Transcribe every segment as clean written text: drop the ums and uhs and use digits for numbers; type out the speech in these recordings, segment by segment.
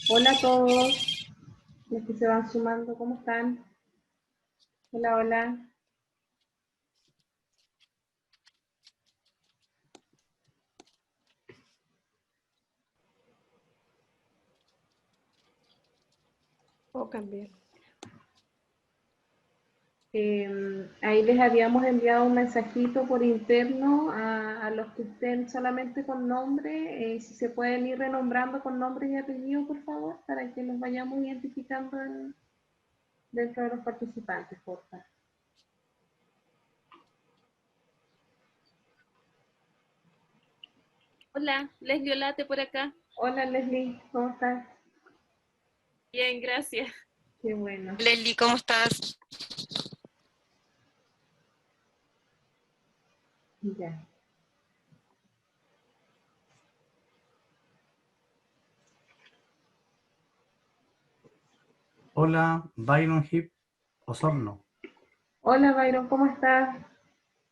Hola a todos los que se van sumando, ¿cómo están? Hola, hola. O cambiar. Ahí les habíamos enviado un mensajito por interno a los que estén solamente con nombre, si se pueden ir renombrando con nombre y apellido, por favor, para que los vayamos identificando dentro de los participantes, por favor. Hola, Leslie Olate por acá. Hola Leslie, ¿cómo estás? Bien, gracias. Qué bueno. Leslie, ¿cómo estás? Ya. Hola, Byron Hip Osorno. Hola Byron, ¿cómo estás?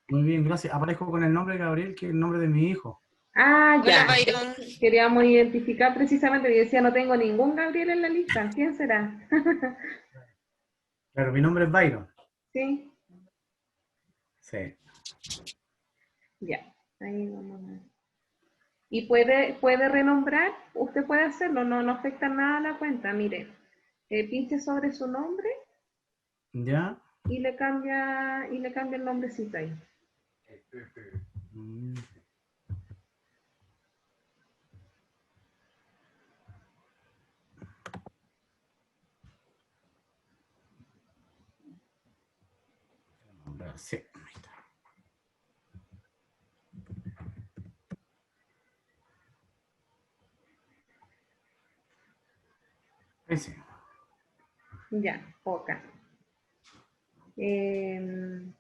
Muy bien, gracias. Aparezco con el nombre de Gabriel, que es el nombre de mi hijo. Ah, ya. Hola, Byron. Queríamos identificar precisamente, yo decía, no tengo ningún Gabriel en la lista. ¿Quién será? Claro, mi nombre es Byron. Sí, Sí. ya. Ahí vamos a ver. ¿Y puede renombrar? Usted puede hacerlo, no afecta nada a la cuenta. Mire, pinche sobre su nombre ¿Ya? y le cambia el nombrecito ahí. Mm, sí, ahí está. Ese. Ya, Poca. Em,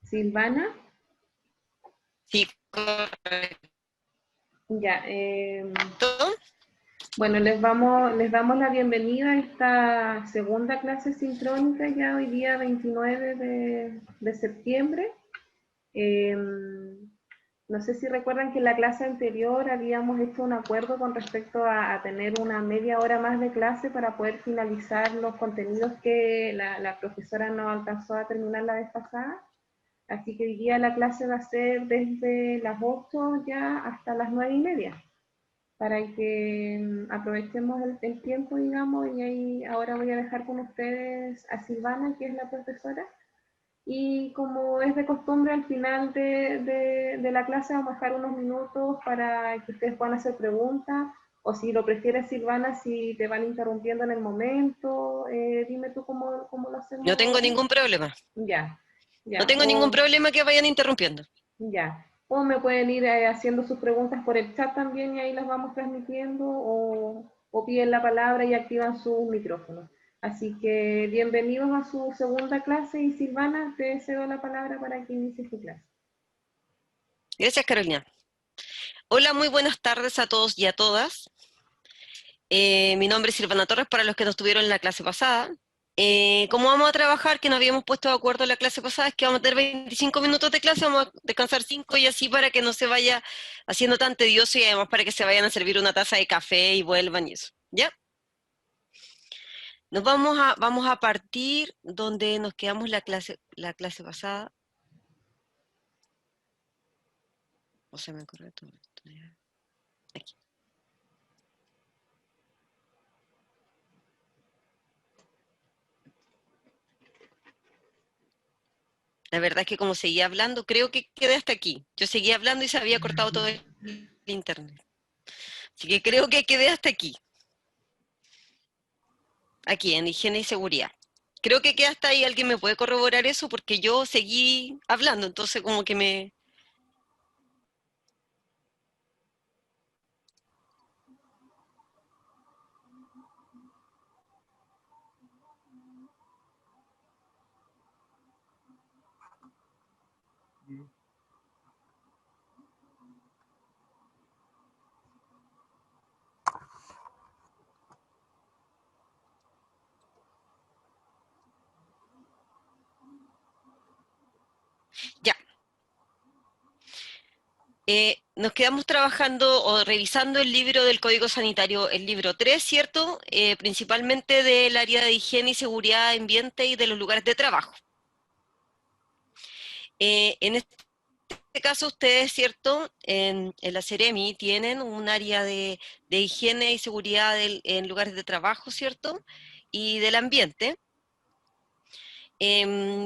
Silvana, Sí, correcto. ya. ¿Todo? Bueno, les damos la bienvenida a esta segunda clase sincrónica ya hoy día 29 de septiembre. No sé si recuerdan que en la clase anterior habíamos hecho un acuerdo con respecto a tener una media hora más de clase para poder finalizar los contenidos que la profesora no alcanzó a terminar la vez pasada. Así que hoy día la clase va a ser desde las 8 ya hasta las 9:30 para que aprovechemos el tiempo, digamos, y ahí ahora voy a dejar con ustedes a Silvana, que es la profesora, y como es de costumbre, al final de la clase vamos a dejar unos minutos para que ustedes puedan hacer preguntas, o si lo prefieres, Silvana, si te van interrumpiendo en el momento, dime tú cómo lo hacemos No tengo ahora. ningún problema. Ya, No ya, tengo ningún problema que vayan interrumpiendo. ya. O me pueden ir haciendo sus preguntas por el chat también y ahí las vamos transmitiendo o piden la palabra y activan su micrófono. Así que bienvenidos a su segunda clase y Silvana, te cedo la palabra para que inicies tu clase. Gracias, Carolina. Hola, muy buenas tardes a todos y a todas. Mi nombre es Silvana Torres, para los que no estuvieron en la clase pasada. ¿Cómo vamos a trabajar? Que nos habíamos puesto de acuerdo en la clase pasada, es que vamos a tener 25 minutos de clase, vamos a descansar 5 y así para que no se vaya haciendo tan tedioso y además para que se vayan a servir una taza de café y vuelvan y eso. ¿Ya? Vamos a partir donde nos quedamos la clase pasada. O sea, me corre todo esto. Ya. Aquí. La verdad es que como seguía hablando, creo que quedé hasta aquí. Yo seguía hablando y se había cortado todo el internet. Así que creo que quedé hasta aquí. Aquí, en higiene y seguridad. Creo que queda hasta ahí. ¿Alguien me puede corroborar eso? Porque yo seguí hablando, entonces como que me... Nos quedamos trabajando o revisando el libro del Código Sanitario, el libro 3, ¿cierto? Principalmente del área de higiene y seguridad ambiente y de los lugares de trabajo. En este caso, ustedes, ¿cierto? En la Ceremi tienen un área de higiene y seguridad en lugares de trabajo, ¿cierto? Y del ambiente.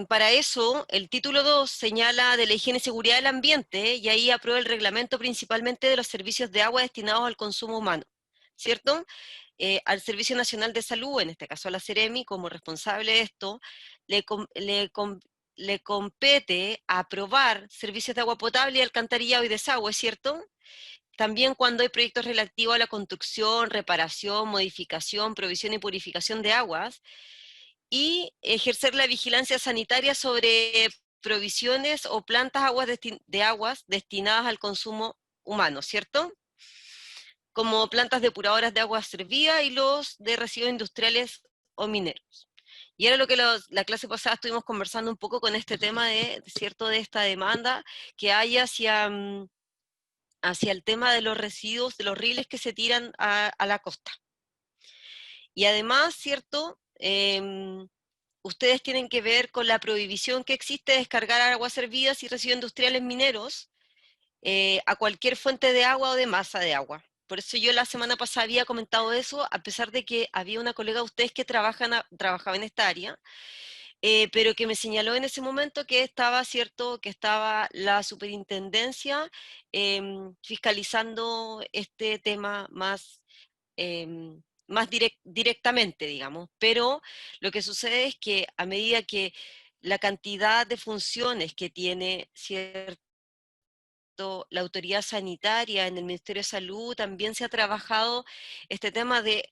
Para eso, el título 2 señala de la higiene y seguridad del ambiente, y ahí aprueba el reglamento principalmente de los servicios de agua destinados al consumo humano, ¿cierto? Al Servicio Nacional de Salud, en este caso a la Ceremi, como responsable de esto, le compete aprobar servicios de agua potable y alcantarillado y desagüe, ¿cierto? También cuando hay proyectos relativos a la construcción, reparación, modificación, provisión y purificación de aguas, y ejercer la vigilancia sanitaria sobre provisiones o plantas de aguas destinadas al consumo humano, ¿cierto? Como plantas depuradoras de agua servida y los de residuos industriales o mineros. Y era lo que la clase pasada estuvimos conversando un poco con este tema ¿cierto? De esta demanda que hay hacia el tema de los residuos, de los riles que se tiran a la costa. Y además, ¿cierto? Ustedes tienen que ver con la prohibición que existe de descargar aguas servidas y residuos industriales mineros a cualquier fuente de agua o de masa de agua. Por eso yo la semana pasada había comentado eso, a pesar de que había una colega de ustedes que trabajaba en esta área, pero que me señaló en ese momento que estaba, ¿cierto?, que estaba la superintendencia fiscalizando este tema más directamente, digamos, pero lo que sucede es que a medida que la cantidad de funciones que tiene, ¿cierto?, la autoridad sanitaria en el Ministerio de Salud, también se ha trabajado este tema de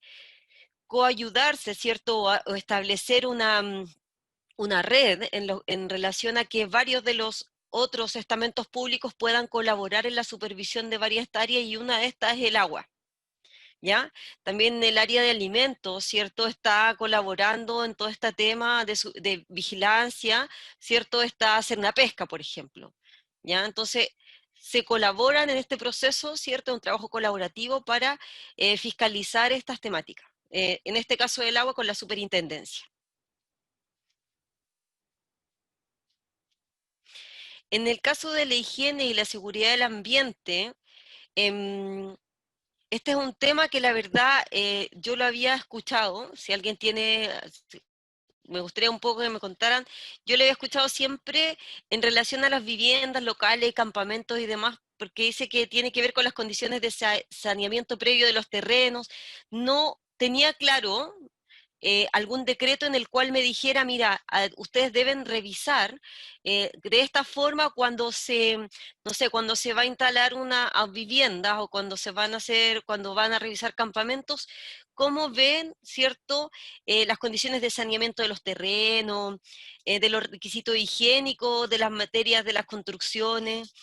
coayudarse, ¿cierto?, o establecer una red en relación a que varios de los otros estamentos públicos puedan colaborar en la supervisión de varias áreas, y una de estas es el agua. ¿Ya? También el área de alimentos, ¿cierto? Está colaborando en todo este tema de vigilancia, ¿cierto? Está Cernapesca, por ejemplo, ¿ya? Entonces, se colaboran en este proceso, ¿cierto? Un trabajo colaborativo para fiscalizar estas temáticas. En este caso del agua con la superintendencia. En el caso de la higiene y la seguridad del ambiente, este es un tema que la verdad yo lo había escuchado. Si alguien tiene, me gustaría un poco que me contaran, yo lo había escuchado siempre en relación a las viviendas locales, campamentos y demás, porque dice que tiene que ver con las condiciones de saneamiento previo de los terrenos. No tenía claro algún decreto en el cual me dijera, mira, ustedes deben revisar de esta forma cuando no sé, cuando se va a instalar una vivienda, o cuando cuando van a revisar campamentos, cómo ven, ¿cierto?, las condiciones de saneamiento de los terrenos, de los requisitos higiénicos, de las materias de las construcciones.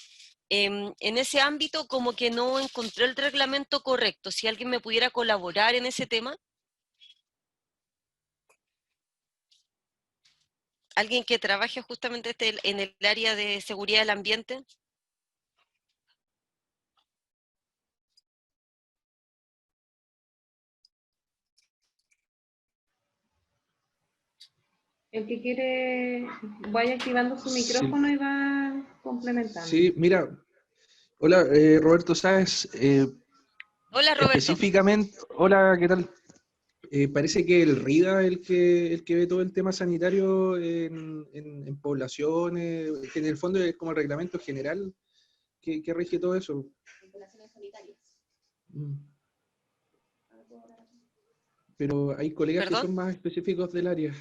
En ese ámbito como que no encontré el reglamento correcto. Si alguien me pudiera colaborar en ese tema. Alguien que trabaje justamente en el área de seguridad del ambiente. El que quiere, vaya activando su Sí, micrófono y va complementando. sí, mira, hola, Roberto Sáez, Hola, Roberto. específicamente, hola, ¿qué tal? Parece que el RIDA es el que ve todo el tema sanitario en poblaciones, que en el fondo es como el reglamento general que rige todo eso. Mm. Pero hay colegas que ¿Perdón? son más específicos del área.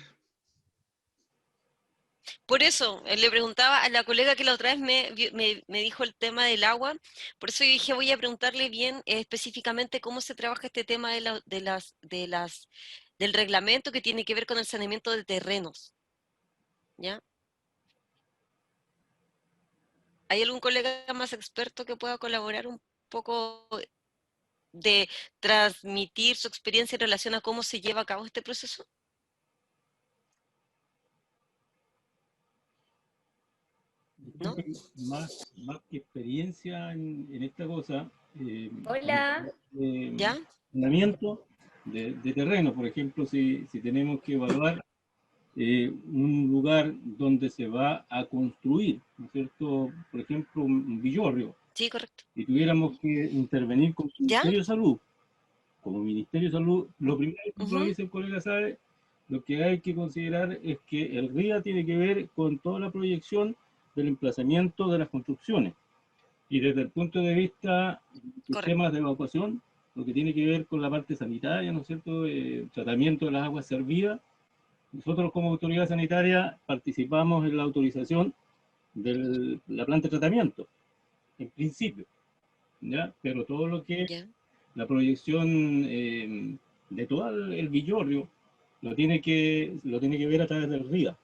Por eso, le preguntaba a la colega que la otra vez me dijo el tema del agua. Por eso yo dije, voy a preguntarle bien específicamente cómo se trabaja este tema del reglamento que tiene que ver con el saneamiento de terrenos. ¿Ya? ¿Hay algún colega más experto que pueda colaborar un poco de transmitir su experiencia en relación a cómo se lleva a cabo este proceso? ¿no? Más que experiencia en esta cosa, Hola. ¿Ya? Entrenamiento de terreno, por ejemplo, si tenemos que evaluar un lugar donde se va a construir, ¿no es cierto? Por ejemplo, un villorrio, Sí, correcto. y tuviéramos que intervenir con el ¿Ya? Ministerio de Salud. Como Ministerio de Salud, lo primero que Ujú. lo dice el colega sabe, lo que hay que considerar es que el RIA tiene que ver con toda la proyección del emplazamiento de las construcciones. Y desde el punto de vista de Correcto. sistemas de evacuación, lo que tiene que ver con la parte sanitaria, ¿no es cierto?, tratamiento de las aguas servidas. Nosotros como autoridad sanitaria participamos en la autorización de la planta de tratamiento, en principio, ¿ya? Pero todo lo que ¿Ya? la proyección de todo el villorrio lo tiene que ver a través del RIA.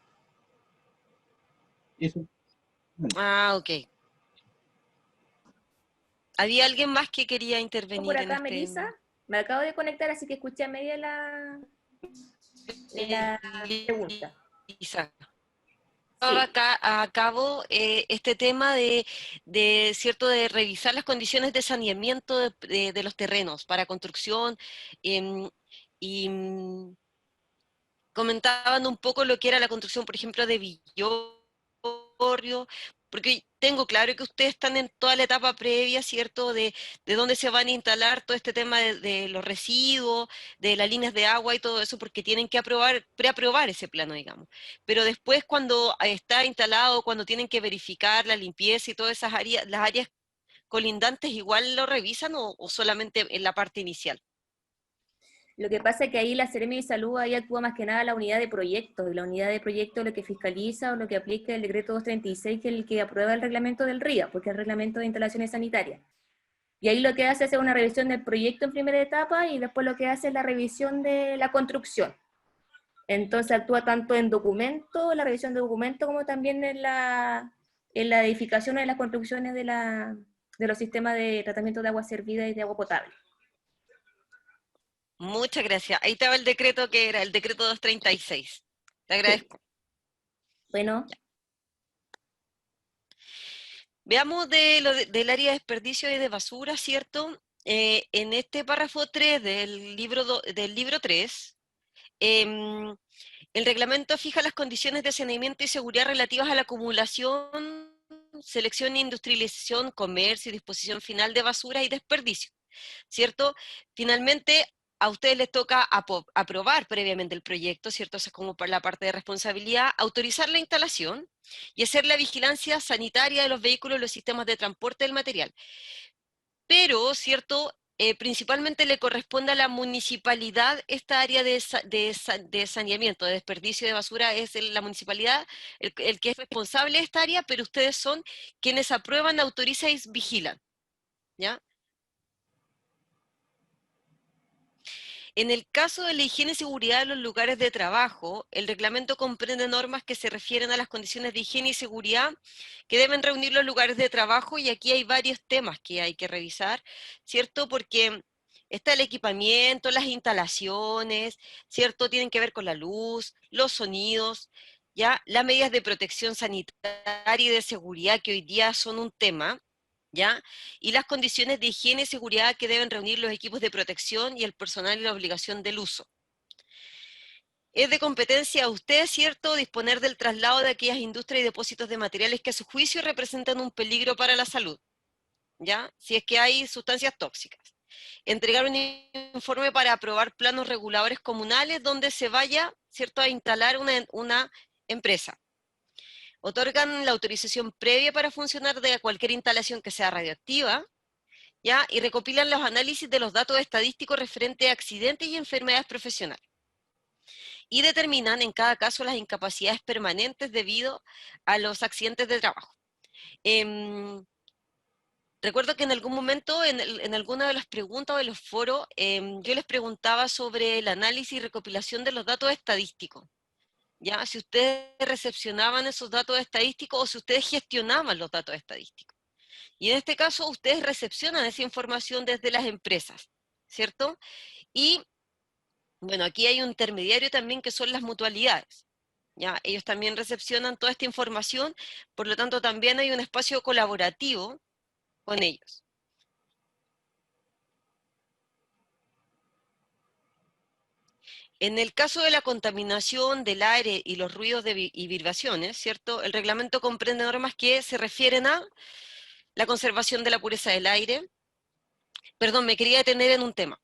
Eso. Ah, ok. ¿Había alguien más que quería Por intervenir en acá, Melissa. Me acabo de conectar, así que escuché a media la pregunta. Lisa? Sí. Acá a cabo este tema cierto, de revisar las condiciones de saneamiento de los terrenos para construcción, y comentaban un poco lo que era la construcción, por ejemplo, de villorrio, porque tengo claro que ustedes están en toda la etapa previa, ¿cierto?, de dónde se van a instalar todo este tema de los residuos, de las líneas de agua y todo eso, porque tienen que preaprobar ese plano, digamos. Pero después, cuando está instalado, cuando tienen que verificar la limpieza y todas esas áreas, las áreas colindantes, ¿igual lo revisan o solamente en la parte inicial? Lo que pasa es que ahí la Seremi de Salud ahí actúa más que nada la unidad de proyectos, y la unidad de proyectos lo que fiscaliza o lo que aplica el decreto 236, que es el que aprueba el reglamento del RIA, porque es el reglamento de instalaciones sanitarias. Y ahí lo que hace es una revisión del proyecto en primera etapa y después lo que hace es la revisión de la construcción. Entonces actúa tanto en documento, la revisión de documento, como también en la edificación de las construcciones de los sistemas de tratamiento de agua servida y de agua potable. Muchas gracias. Ahí estaba el decreto, que era el decreto 236. Te agradezco. Bueno. Veamos del área de desperdicio y de basura, ¿cierto? En este párrafo 3 del libro 3, el reglamento fija las condiciones de saneamiento y seguridad relativas a la acumulación, selección e industrialización, comercio y disposición final de basura y desperdicio, ¿cierto? Finalmente, a ustedes les toca aprobar previamente el proyecto, ¿cierto? Esa es como para la parte de responsabilidad, autorizar la instalación y hacer la vigilancia sanitaria de los vehículos y los sistemas de transporte del material. Pero, ¿cierto?, principalmente le corresponde a la municipalidad esta área de saneamiento, de desperdicio de basura, es la municipalidad el que es responsable de esta área, pero ustedes son quienes aprueban, autorizan y vigilan, ¿ya? En el caso de la higiene y seguridad de los lugares de trabajo, el reglamento comprende normas que se refieren a las condiciones de higiene y seguridad que deben reunir los lugares de trabajo, y aquí hay varios temas que hay que revisar, ¿cierto? Porque está el equipamiento, las instalaciones, ¿cierto? Tienen que ver con la luz, los sonidos, ¿ya? Las medidas de protección sanitaria y de seguridad, que hoy día son un tema, ¿ya? Y las condiciones de higiene y seguridad que deben reunir los equipos de protección y el personal y la obligación del uso. Es de competencia a usted, ¿cierto?, disponer del traslado de aquellas industrias y depósitos de materiales que a su juicio representan un peligro para la salud, ¿ya? Si es que hay sustancias tóxicas. Entregar un informe para aprobar planos reguladores comunales donde se vaya, ¿cierto?, a instalar una empresa. Otorgan la autorización previa para funcionar de cualquier instalación que sea radioactiva, ¿ya? Y recopilan los análisis de los datos estadísticos referentes a accidentes y enfermedades profesionales. Y determinan en cada caso las incapacidades permanentes debido a los accidentes de trabajo. Recuerdo que en algún momento, en alguna de las preguntas o de los foros, yo les preguntaba sobre el análisis y recopilación de los datos estadísticos. ¿Ya? Si ustedes recepcionaban esos datos estadísticos o si ustedes gestionaban los datos estadísticos. Y en este caso, ustedes recepcionan esa información desde las empresas, ¿cierto? Y, bueno, aquí hay un intermediario también que son las mutualidades, ¿ya? Ellos también recepcionan toda esta información, por lo tanto también hay un espacio colaborativo con ellos. En el caso de la contaminación del aire y los ruidos y vibraciones, ¿cierto? El reglamento comprende normas que se refieren a la conservación de la pureza del aire. Perdón, me quería detener en un tema.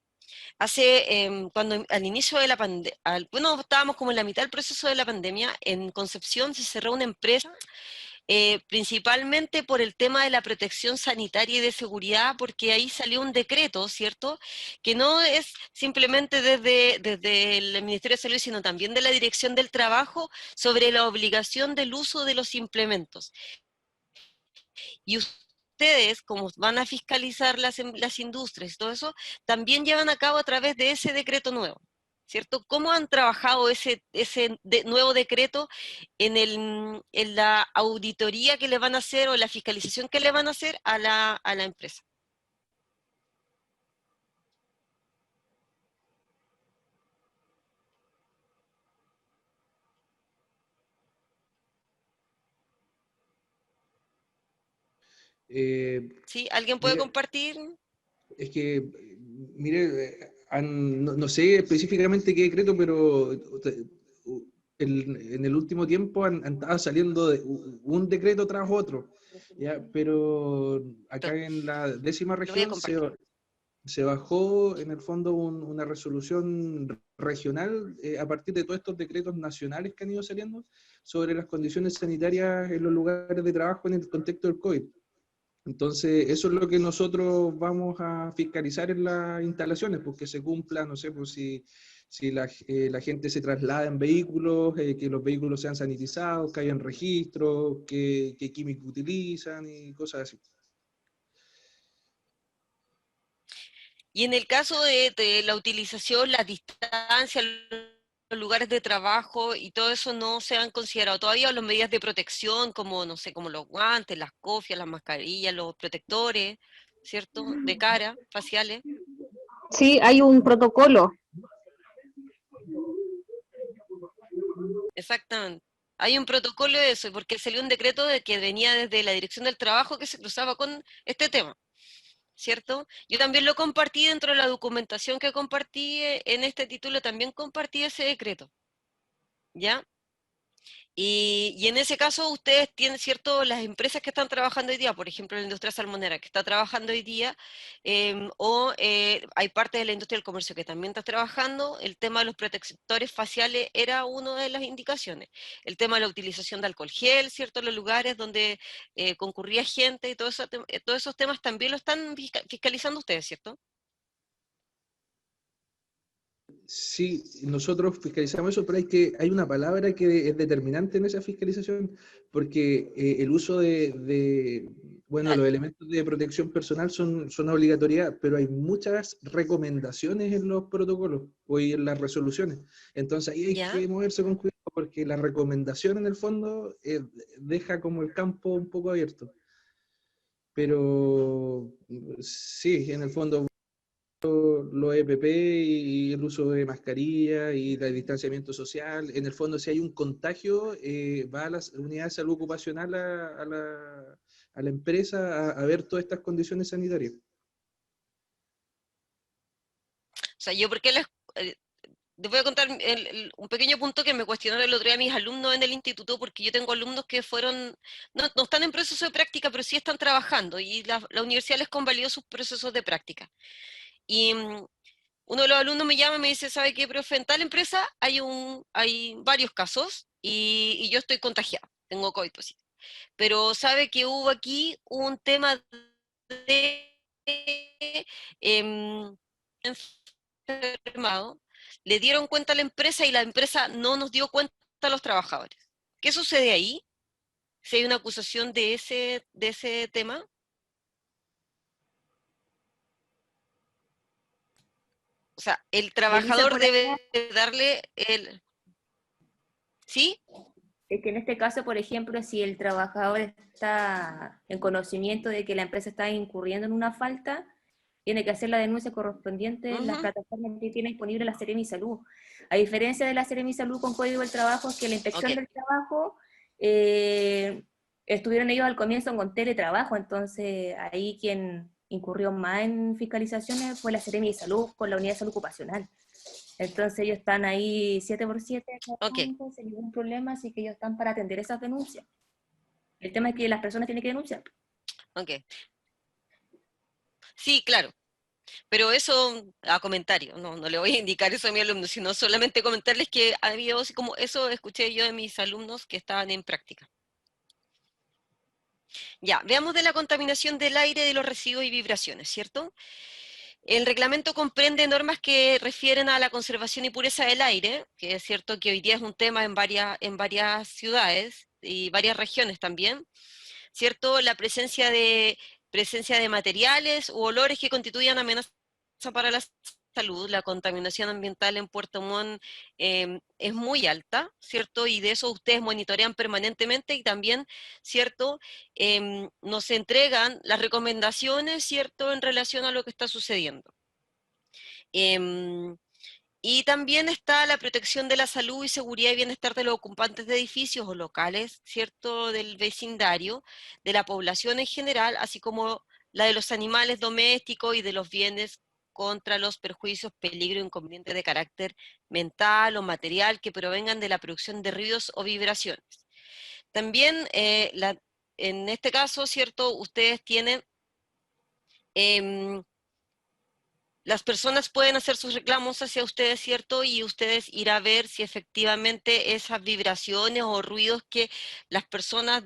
Cuando al inicio de la pandemia, bueno, estábamos como en la mitad del proceso de la pandemia, en Concepción se cerró una empresa, principalmente por el tema de la protección sanitaria y de seguridad, porque ahí salió un decreto, ¿cierto?, que no es simplemente desde el Ministerio de Salud, sino también de la Dirección del Trabajo, sobre la obligación del uso de los implementos. Y ustedes, como van a fiscalizar las industrias y todo eso, también llevan a cabo a través de ese decreto nuevo, ¿cierto? ¿Cómo han trabajado ese nuevo decreto en la auditoría que le van a hacer o la fiscalización que le van a hacer a la empresa? ¿Sí? ¿Alguien puede Mira, compartir? es que, mire, no sé específicamente qué decreto, pero en el último tiempo han estado saliendo un decreto tras otro, ¿ya? Pero acá en la 10ª Lo voy a región compartir. se bajó en el fondo una resolución regional a partir de todos estos decretos nacionales que han ido saliendo sobre las condiciones sanitarias en los lugares de trabajo en el contexto del COVID. Entonces, eso es lo que nosotros vamos a fiscalizar en las instalaciones, pues que se cumpla, no sé, pues si la gente se traslada en vehículos, que los vehículos sean sanitizados, que hayan registros, qué químicos utilizan y cosas así. Y en el caso de la utilización, las distancias, los lugares de trabajo y todo eso no se han considerado todavía, las medidas de protección, como, no sé, como los guantes, las cofias, las mascarillas, los protectores, ¿cierto? De cara, faciales. Sí, hay un protocolo. Exactamente. Hay un protocolo de eso, porque salió un decreto de que venía desde la Dirección del Trabajo que se cruzaba con este tema, ¿cierto? Yo también lo compartí dentro de la documentación que compartí en este título, también compartí ese decreto, ¿ya? Y en ese caso ustedes tienen, ¿cierto? Las empresas que están trabajando hoy día, por ejemplo la industria salmonera que está trabajando hoy día, hay parte de la industria del comercio que también está trabajando, el tema de los protectores faciales era una de las indicaciones. El tema de la utilización de alcohol gel, ¿cierto? En los lugares donde concurría gente y todos esos temas también lo están fiscalizando ustedes, ¿cierto? Sí, nosotros fiscalizamos eso, pero hay una palabra que es determinante en esa fiscalización, porque el uso bueno, los Dale. elementos de protección personal son obligatoriedad, pero hay muchas recomendaciones en los protocolos o en las resoluciones. Entonces ahí hay ¿Ya? que moverse con cuidado, porque la recomendación en el fondo deja como el campo un poco abierto. Pero sí, en el fondo los EPP y el uso de mascarilla y el distanciamiento social. En el fondo, si hay un contagio, va a la unidad de salud ocupacional a la empresa a ver todas estas condiciones sanitarias. O sea, yo porque les voy a contar un pequeño punto que me cuestionaron el otro día mis alumnos en el instituto, porque yo tengo alumnos que no están en proceso de práctica, pero sí están trabajando, y la universidad les convalidó sus procesos de práctica. Y uno de los alumnos me llama y me dice, ¿sabe qué, profe? En tal empresa hay varios casos y yo estoy contagiado, tengo COVID positivo. Pero ¿sabe que hubo aquí un tema de em, enfermado? Le dieron cuenta a la empresa y la empresa no nos dio cuenta a los trabajadores. ¿Qué sucede ahí? Si hay una acusación de ese tema. O sea, el Elisa, trabajador por acá, debe darle el... ¿Sí? es que en este caso, por ejemplo, si el trabajador está en conocimiento de que la empresa está incurriendo en una falta, Tiene que hacer la denuncia correspondiente en las Ujú. plataformas que tiene disponible la Seremi Salud. A diferencia de la Seremi Salud con Código del Trabajo, es que la Inspección Ok, del Trabajo estuvieron ellos al comienzo con teletrabajo, entonces ahí quien incurrió más en fiscalizaciones fue la Seremi de Salud con la Unidad de Salud Ocupacional. Entonces ellos están ahí 7x7 ok, trabajando sin ningún problema, así que ellos están para atender esas denuncias. El tema es que las personas tienen que denunciar. ok. Sí, claro. Pero eso a comentario, no le voy a indicar eso a mi alumno, sino solamente comentarles que había así como eso escuché yo de mis alumnos que estaban en práctica. Ya, veamos de la contaminación del aire, de los residuos y vibraciones, ¿cierto? El reglamento comprende normas que refieren a la conservación y pureza del aire, que es cierto que hoy día es un tema en varias ciudades y varias regiones también, ¿cierto? La presencia de materiales u olores que constituyan amenaza para la salud. La contaminación ambiental en Puerto Montt es muy alta, ¿cierto? Y de eso ustedes monitorean permanentemente y también, ¿cierto? Nos entregan las recomendaciones, ¿cierto? En relación a lo que está sucediendo. Em, y también está la protección de la salud y seguridad y bienestar de los ocupantes de edificios o locales, ¿cierto?, del vecindario, de la población en general, así como la de los animales domésticos y de los bienes contra los perjuicios, peligro e inconvenientes de carácter mental o material que provengan de la producción de ruidos o vibraciones. También, en este caso, ¿cierto?, ustedes tienen... las personas pueden hacer sus reclamos hacia ustedes, ¿cierto? Y ustedes ir a ver si efectivamente esas vibraciones o ruidos que las personas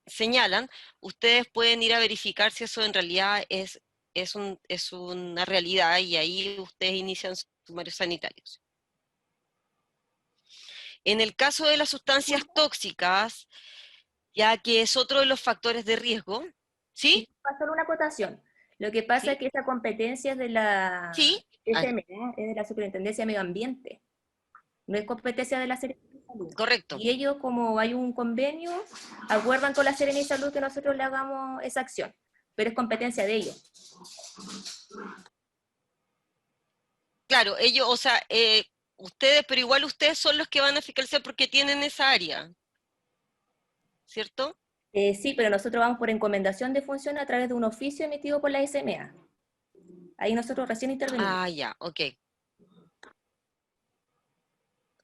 señalan, ustedes pueden ir a verificar si eso en realidad es una realidad y ahí ustedes inician sus sumarios sanitarios. En el caso de las sustancias tóxicas, ya que es otro de los factores de riesgo, ¿sí? Solo una acotación. Lo que pasa Sí, es que esa competencia es de la sí. SMA, es de la Superintendencia de Medio Ambiente, no es competencia de la Seremi de Salud. Correcto. Y ellos, como hay un convenio, acuerdan con la Seremi de Salud que nosotros le hagamos esa acción, pero es competencia de ellos. Claro, ellos, o sea, ustedes, pero igual ustedes son los que van a fiscalizar porque tienen esa área, ¿cierto? Sí, pero nosotros vamos por encomendación de función a través de un oficio emitido por la SMA. Ahí nosotros recién intervenimos. Ah, ya, ok.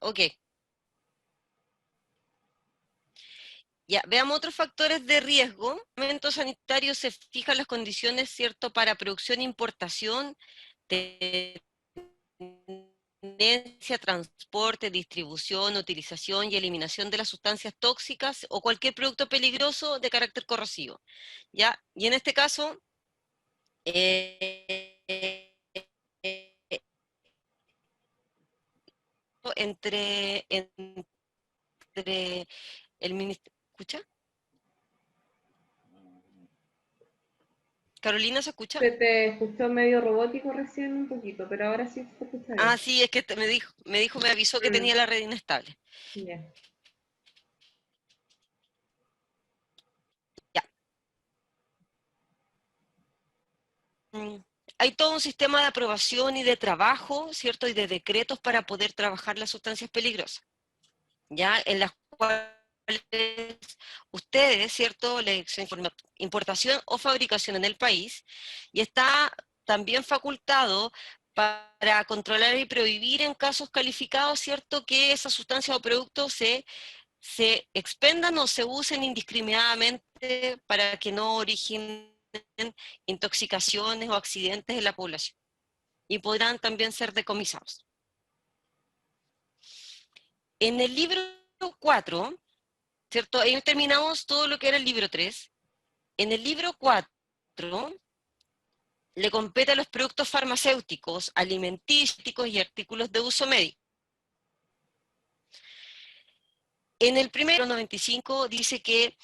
Ok. Ya, veamos otros factores de riesgo. En el momento sanitario se fijan las condiciones, ¿cierto?, para producción e importación, tenencia, transporte, distribución, utilización y eliminación de las sustancias tóxicas o cualquier producto peligroso de carácter corrosivo. ¿Ya? Y en este caso, entre el ministerio... ¿Escucha? ¿Carolina se escucha? Se te escuchó medio robótico recién un poquito, pero ahora sí se escucha Ah, bien. sí, es que me avisó que tenía la red inestable. Ya. Ya. Hay todo un sistema de aprobación y de trabajo, ¿cierto? Y de decretos para poder trabajar las sustancias peligrosas, ¿ya? En las cuales ustedes, ¿cierto? Importación o fabricación en el país, y está también facultado para controlar y prohibir en casos calificados, ¿cierto?, que esas sustancias o productos se expendan o se usen indiscriminadamente para que no originen intoxicaciones o accidentes en la población. Y podrán también ser decomisados. En el libro 4, ¿cierto? Ahí terminamos todo lo que era el libro 3. En el libro 4 le compete a los productos farmacéuticos, alimenticios y artículos de uso médico. En el primero 95 dice que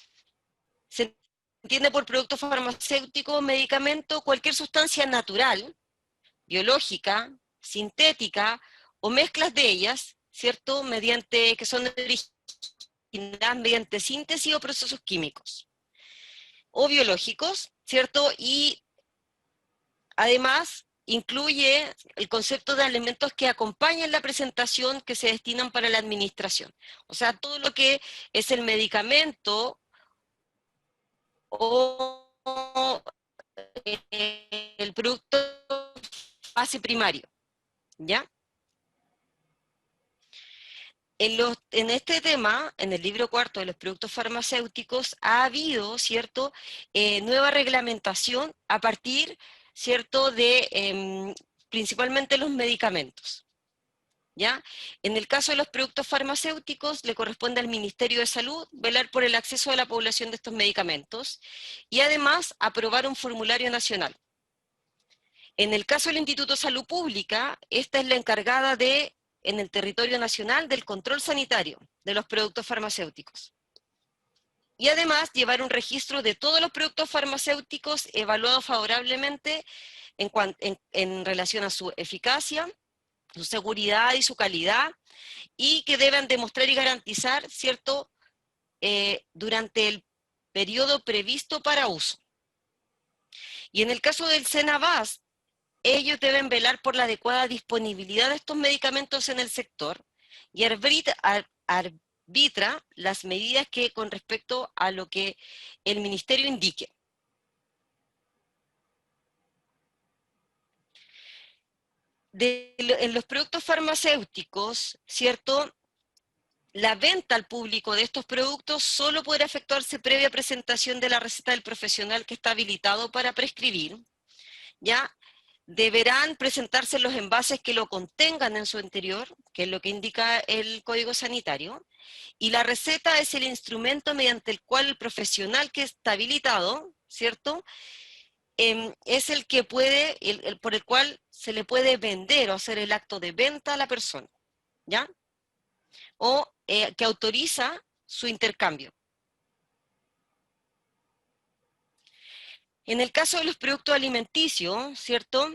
se entiende por producto farmacéutico, medicamento, cualquier sustancia natural, biológica, sintética o mezclas de ellas, ¿cierto? Que son originadas mediante síntesis o procesos químicos o biológicos, ¿cierto? Y Además, incluye el concepto de elementos que acompañan la presentación que se destinan para la administración. O sea, todo lo que es el medicamento o el producto base primario, ¿ya? En este tema, en el libro cuarto de los productos farmacéuticos, ha habido, ¿cierto?, nueva reglamentación a partir, ¿cierto?, de principalmente los medicamentos, ¿ya? En el caso de los productos farmacéuticos, le corresponde al Ministerio de Salud velar por el acceso de la población de estos medicamentos y además aprobar un formulario nacional. En el caso del Instituto de Salud Pública, esta es la encargada de, en el territorio nacional, del control sanitario de los productos farmacéuticos. Y además llevar un registro de todos los productos farmacéuticos evaluados favorablemente en relación a su eficacia, su seguridad y su calidad, y que deben demostrar y garantizar, ¿cierto?, durante el periodo previsto para uso. Y en el caso del SENAVAS, ellos deben velar por la adecuada disponibilidad de estos medicamentos en el sector y arbitra las medidas que con respecto a lo que el ministerio indique. En los productos farmacéuticos, ¿cierto?, la venta al público de estos productos solo podrá efectuarse previa presentación de la receta del profesional que está habilitado para prescribir, ¿ya? Deberán presentarse los envases que lo contengan en su interior, que es lo que indica el Código Sanitario, y la receta es el instrumento mediante el cual el profesional que está habilitado, ¿cierto?, es el que puede, por el cual se le puede vender o hacer el acto de venta a la persona, ¿ya? O que autoriza su intercambio. En el caso de los productos alimenticios, ¿cierto?,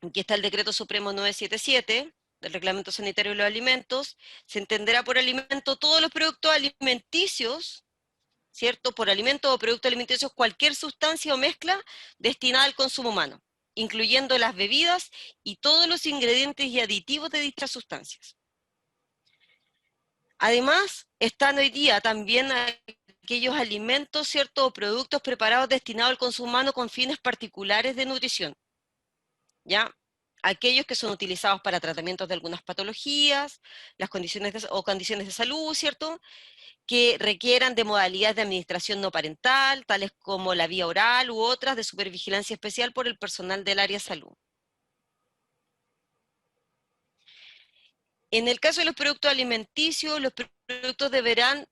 aquí está el Decreto Supremo 977, del Reglamento Sanitario de los Alimentos, se entenderá por alimento todos los productos alimenticios, ¿cierto?, por alimento o productos alimenticios cualquier sustancia o mezcla destinada al consumo humano, incluyendo las bebidas y todos los ingredientes y aditivos de dichas sustancias. Además, están hoy día también aquellos alimentos, ¿cierto?, o productos preparados destinados al consumo humano con fines particulares de nutrición, ¿ya? Aquellos que son utilizados para tratamientos de algunas patologías, condiciones de salud, ¿cierto?, que requieran de modalidades de administración no parental, tales como la vía oral u otras de supervigilancia especial por el personal del área de salud. En el caso de los productos alimenticios, los productos deberán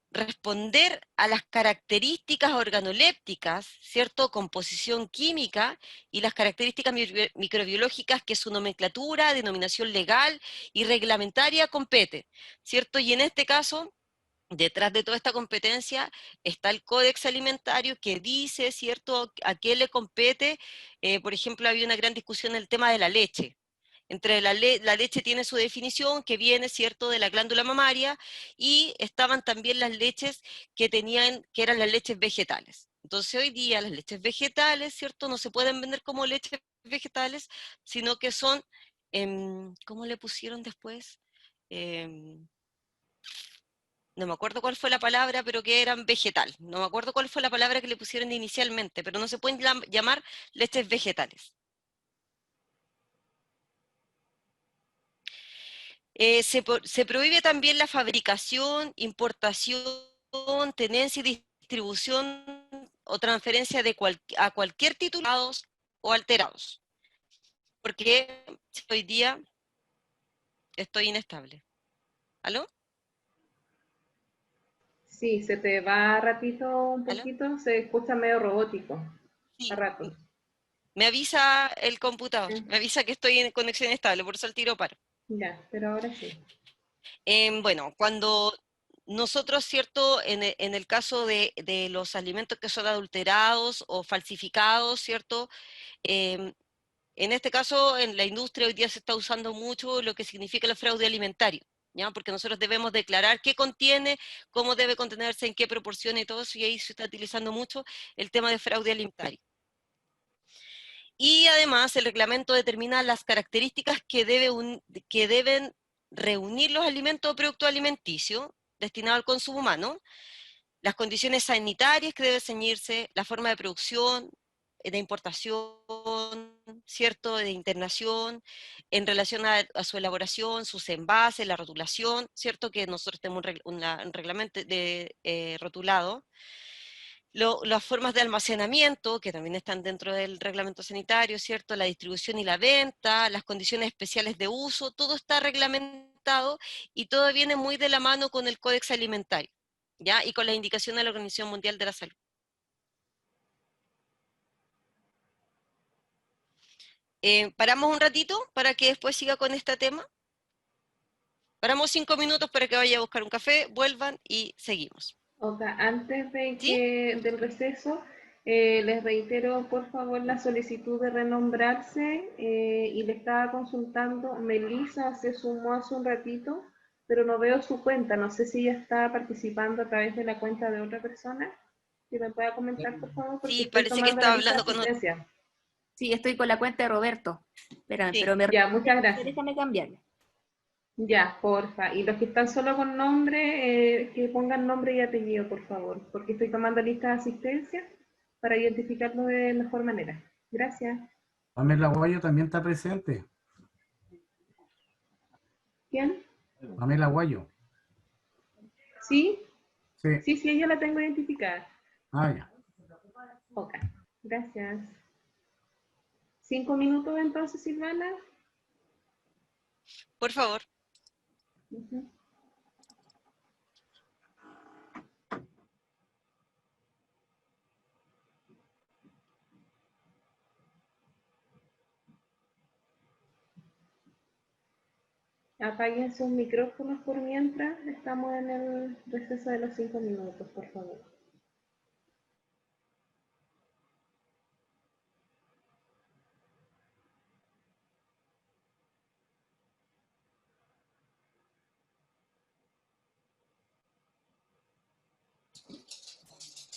responder a las características organolépticas, ¿cierto?, composición química y las características microbiológicas que su nomenclatura, denominación legal y reglamentaria compete, ¿cierto? Y en este caso, detrás de toda esta competencia está el Códex Alimentario que dice, ¿cierto?, a qué le compete. Por ejemplo, había una gran discusión en el tema de la leche. Entre la leche tiene su definición, que viene, ¿cierto?, de la glándula mamaria, y estaban también las leches que eran las leches vegetales. Entonces hoy día las leches vegetales, ¿cierto?, no se pueden vender como leches vegetales, sino que son, ¿cómo le pusieron después? No me acuerdo cuál fue la palabra, pero que eran vegetal. No me acuerdo cuál fue la palabra que le pusieron inicialmente, pero no se pueden llamar leches vegetales. Se prohíbe también la fabricación, importación, tenencia y distribución o transferencia a cualquier titulados o alterados. Porque hoy día estoy inestable. ¿Aló? Sí, se te va ratito un ¿Aló? poquito, se escucha medio robótico, Sí. a rato. Me avisa el computador, Sí. me avisa que estoy en conexión estable, por eso el tiro paro. Ya, pero ahora sí. Bueno, cuando nosotros, ¿cierto?, en el caso de los alimentos que son adulterados o falsificados, ¿cierto?, en este caso en la industria hoy día se está usando mucho lo que significa el fraude alimentario, ¿ya? Porque nosotros debemos declarar qué contiene, cómo debe contenerse, en qué proporción y todo eso, y ahí se está utilizando mucho el tema de fraude alimentario. Y además el reglamento determina las características que deben reunir los alimentos o productos alimenticios destinados al consumo humano, las condiciones sanitarias que debe ceñirse, la forma de producción, de importación, ¿cierto?, de internación, en relación a su elaboración, sus envases, la rotulación, ¿cierto?, que nosotros tenemos un reglamento rotulado, las formas de almacenamiento, que también están dentro del reglamento sanitario, ¿cierto?, la distribución y la venta, las condiciones especiales de uso, todo está reglamentado y todo viene muy de la mano con el Códex Alimentario, ¿ya?, y con las indicaciones de la Organización Mundial de la Salud. ¿Paramos un ratito para que después siga con este tema? Paramos 5 minutos para que vaya a buscar un café, vuelvan y seguimos. Ok, antes de ¿Sí? del receso, les reitero por favor la solicitud de renombrarse y le estaba consultando, Melissa se sumó hace un ratito, pero no veo su cuenta, no sé si ella está participando a través de la cuenta de otra persona. Si me puede comentar por favor, porque Sí, estoy parece que tomando la estaba lista de hablando con otro. asistencia. Sí, estoy con la cuenta de Roberto. Espérame, Sí. pero Ya, muchas gracias. déjame cambiarle. Ya, porfa. Y los que están solo con nombre, que pongan nombre y apellido, por favor, porque estoy tomando lista de asistencia para identificarlo de mejor manera. Gracias. Pamela Guayo también está presente. ¿Quién? Pamela Guayo. ¿Sí? Sí. Sí, ella la tengo identificada. Ah, ya. Ok, gracias. 5 minutos entonces, Silvana. Por favor. Ujú. Apaguen sus micrófonos por mientras estamos en el receso de los 5 minutos, por favor.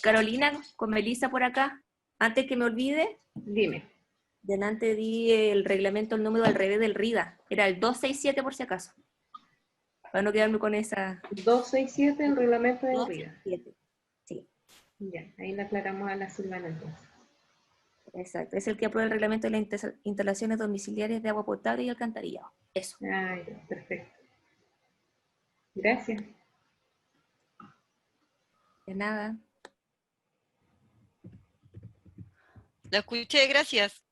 Carolina, con Melissa por acá. Antes que me olvide, Dime. delante di el reglamento, el número al revés del RIDA. Era el 267 por si acaso. Para no quedarme con esa... 267, el reglamento de RIA. 267. Sí, Ya, ahí le aclaramos a la Silvana entonces. exacto. Es el que aprueba el reglamento de las instalaciones domiciliarias de agua potable y alcantarillado. Eso. Ah, ya, perfecto. Gracias. De nada. La escuché, gracias.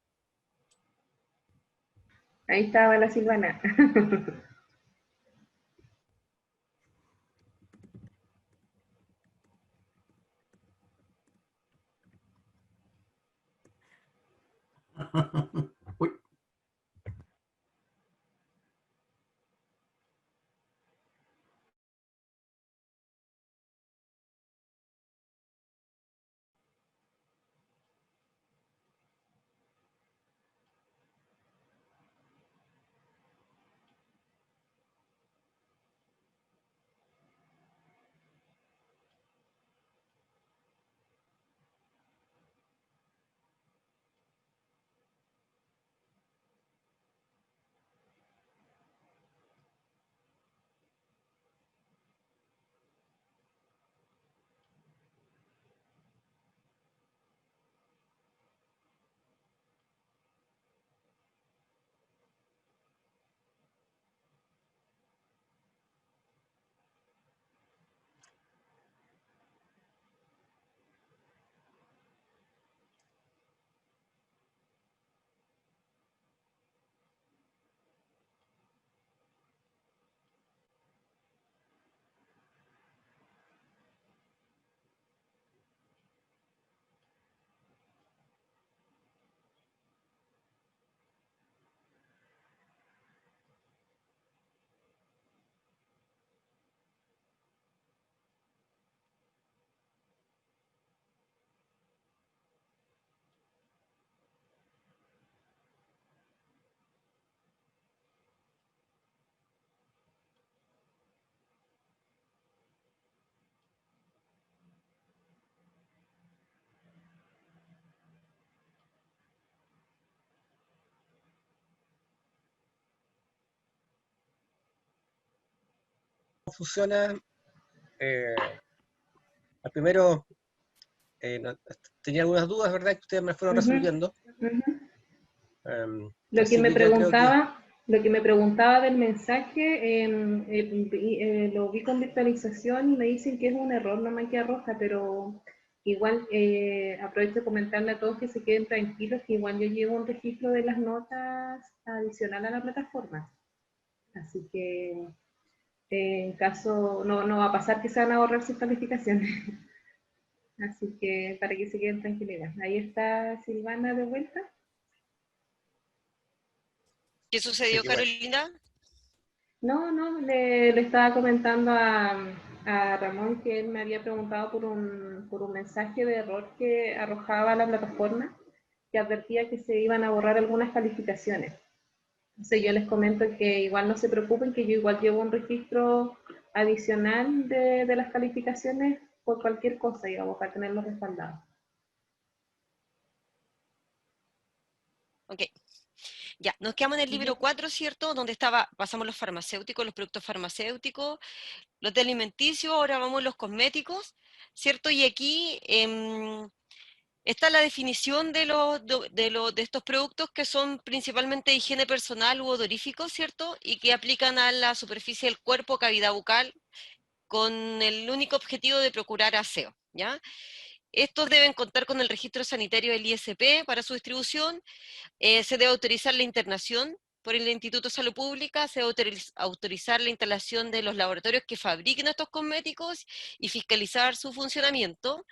Ahí estaba la Silvana. Uy. funciona. Al primero tenía algunas dudas, ¿verdad? Que ustedes me fueron resolviendo. Lo Así que me que yo creo que lo que me preguntaba del mensaje, lo vi con virtualización y me dicen que es un error, no me queda roja, pero igual aprovecho de comentarle a todos que se queden tranquilos, que igual yo llevo un registro de las notas adicional a la plataforma. Así que en caso, no va a pasar que se van a borrar sus calificaciones. Así que para que se queden tranquilos. Ahí está Silvana de vuelta. ¿Qué sucedió, Carolina? No, le estaba comentando a Ramón que él me había preguntado por un mensaje de error que arrojaba la plataforma, que advertía que se iban a borrar algunas calificaciones. Entonces yo les comento que igual no se preocupen, que yo igual llevo un registro adicional de las calificaciones por cualquier cosa, digamos, para tenerlos respaldados. Ok. Ya, nos quedamos en el libro 4, ¿cierto? Donde pasamos los farmacéuticos, los productos farmacéuticos, los de alimenticio, ahora vamos los cosméticos, ¿cierto? Y aquí está la definición de estos productos que son principalmente de higiene personal u odoríficos, ¿cierto? Y que aplican a la superficie del cuerpo, cavidad bucal, con el único objetivo de procurar aseo, ¿ya? Estos deben contar con el registro sanitario del ISP para su distribución. Se debe autorizar la internación por el Instituto de Salud Pública, se debe autorizar la instalación de los laboratorios que fabriquen estos cosméticos y fiscalizar su funcionamiento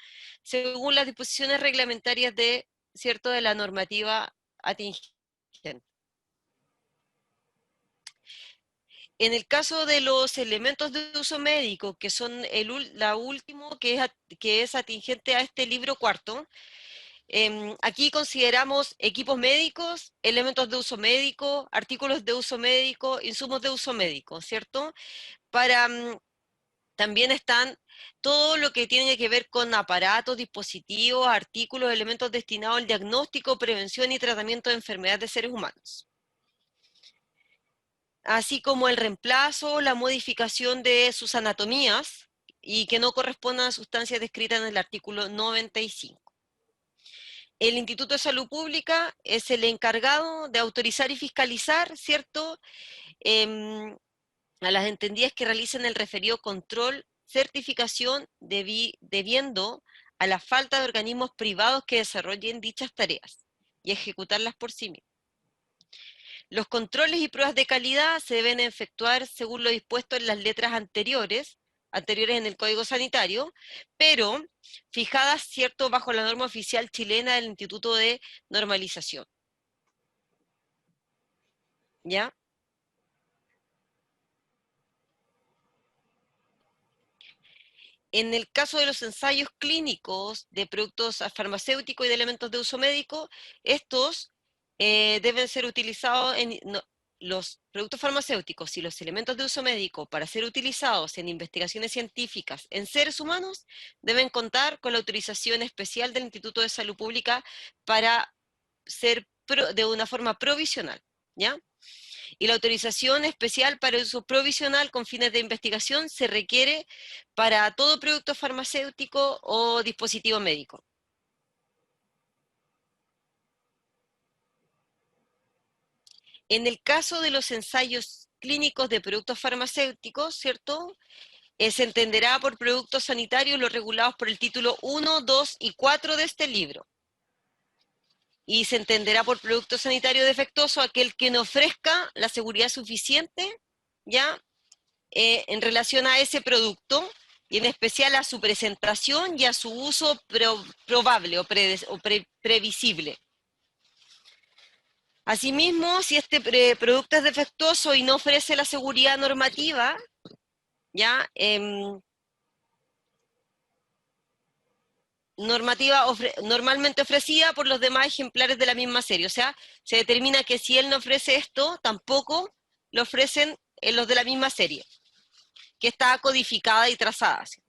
según las disposiciones reglamentarias de la normativa atingente. En el caso de los elementos de uso médico, que son la última que es atingente a este libro cuarto, aquí consideramos equipos médicos, elementos de uso médico, artículos de uso médico, insumos de uso médico, ¿cierto? También están todo lo que tiene que ver con aparatos, dispositivos, artículos, elementos destinados al diagnóstico, prevención y tratamiento de enfermedades de seres humanos. Así como el reemplazo, la modificación de sus anatomías y que no correspondan a sustancias descritas en el artículo 95. El Instituto de Salud Pública es el encargado de autorizar y fiscalizar, ¿cierto?, a las entendidas que realicen el referido control, certificación, debiendo a la falta de organismos privados que desarrollen dichas tareas y ejecutarlas por sí mismos. Los controles y pruebas de calidad se deben efectuar según lo dispuesto en las letras anteriores en el Código Sanitario, pero fijadas, ¿cierto?, bajo la norma oficial chilena del Instituto de Normalización. ¿Ya? En el caso de los ensayos clínicos de productos farmacéuticos y de elementos de uso médico, estos deben ser utilizados los productos farmacéuticos y los elementos de uso médico para ser utilizados en investigaciones científicas en seres humanos deben contar con la autorización especial del Instituto de Salud Pública para ser de una forma provisional, ¿ya? Y la autorización especial para uso provisional con fines de investigación se requiere para todo producto farmacéutico o dispositivo médico. En el caso de los ensayos clínicos de productos farmacéuticos, ¿cierto?, se entenderá por productos sanitarios los regulados por el título 1, 2 y 4 de este libro. Y se entenderá por producto sanitario defectuoso aquel que no ofrezca la seguridad suficiente, ¿ya?, en relación a ese producto, y en especial a su presentación y a su uso probable o previsible. Asimismo, si este producto es defectuoso y no ofrece la seguridad normativa, ¿ya?, normalmente ofrecida por los demás ejemplares de la misma serie. O sea, se determina que si él no ofrece esto, tampoco lo ofrecen los de la misma serie, que está codificada y trazada. ¿Sí?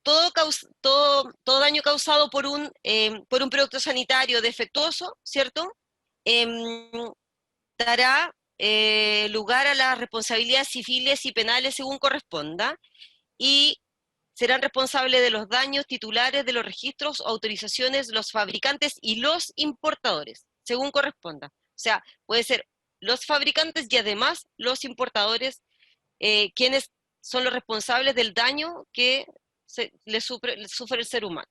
Todo daño causado por un producto sanitario defectuoso, ¿cierto?, dará lugar a las responsabilidades civiles y penales según corresponda, y serán responsables de los daños titulares de los registros o autorizaciones los fabricantes y los importadores, según corresponda. O sea, puede ser los fabricantes y además los importadores, quienes son los responsables del daño que le sufre el ser humano.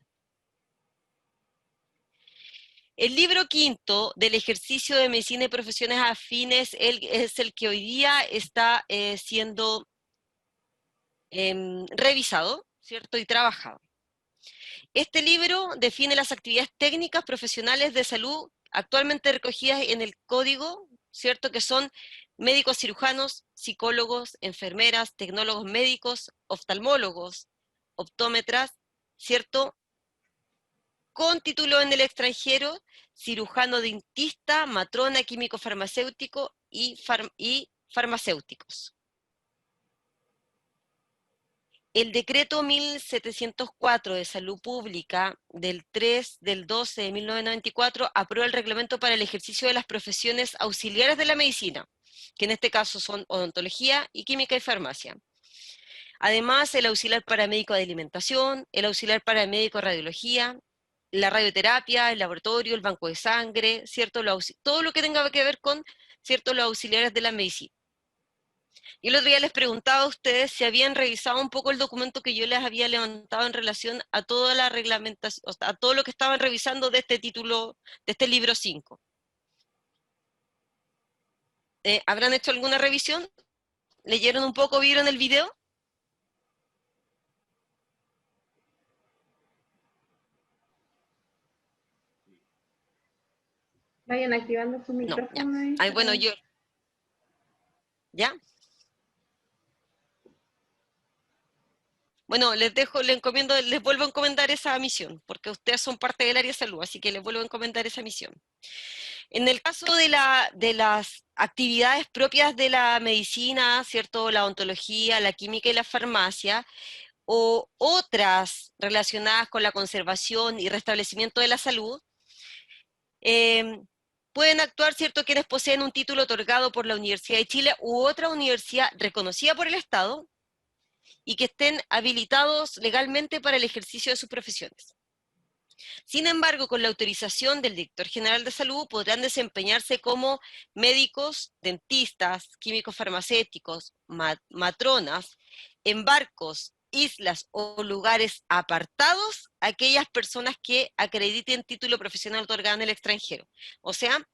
El libro quinto del ejercicio de medicina y profesiones afines es el que hoy día está siendo revisado, ¿cierto? Y trabajado. Este libro define las actividades técnicas profesionales de salud actualmente recogidas en el código, ¿cierto? Que son médicos cirujanos, psicólogos, enfermeras, tecnólogos médicos, oftalmólogos, optómetras, ¿cierto? Con título en el extranjero, cirujano dentista, matrona, químico farmacéutico y farmacéuticos. El decreto 1704 de Salud Pública del 3 del 12 de 1994 aprueba el reglamento para el ejercicio de las profesiones auxiliares de la medicina, que en este caso son odontología y química y farmacia. Además, el auxiliar paramédico de alimentación, el auxiliar paramédico de radiología, la radioterapia, el laboratorio, el banco de sangre, ¿cierto? Todo lo que tenga que ver con, ¿cierto?, los auxiliares de la medicina. Y el otro día les preguntaba a ustedes si habían revisado un poco el documento que yo les había levantado en relación a toda la reglamentación, o sea, a todo lo que estaban revisando de este título, de este libro 5. ¿Habrán hecho alguna revisión? ¿Leyeron un poco? ¿Vieron el video? Vayan activando su No, ya. micrófono. Ay, bueno, yo... ¿Ya? Bueno, les encomiendo, les vuelvo a encomendar esa misión, porque ustedes son parte del área de salud, así que les vuelvo a encomendar esa misión. En el caso de las actividades propias de la medicina, ¿cierto?, la odontología, la química y la farmacia, o otras relacionadas con la conservación y restablecimiento de la salud, pueden actuar, ¿cierto?, quienes poseen un título otorgado por la Universidad de Chile u otra universidad reconocida por el Estado, y que estén habilitados legalmente para el ejercicio de sus profesiones. Sin embargo, con la autorización del Director General de Salud podrán desempeñarse como médicos, dentistas, químicos farmacéuticos, matronas, en barcos, islas o lugares apartados aquellas personas que acrediten título profesional otorgado en el extranjero. O sea,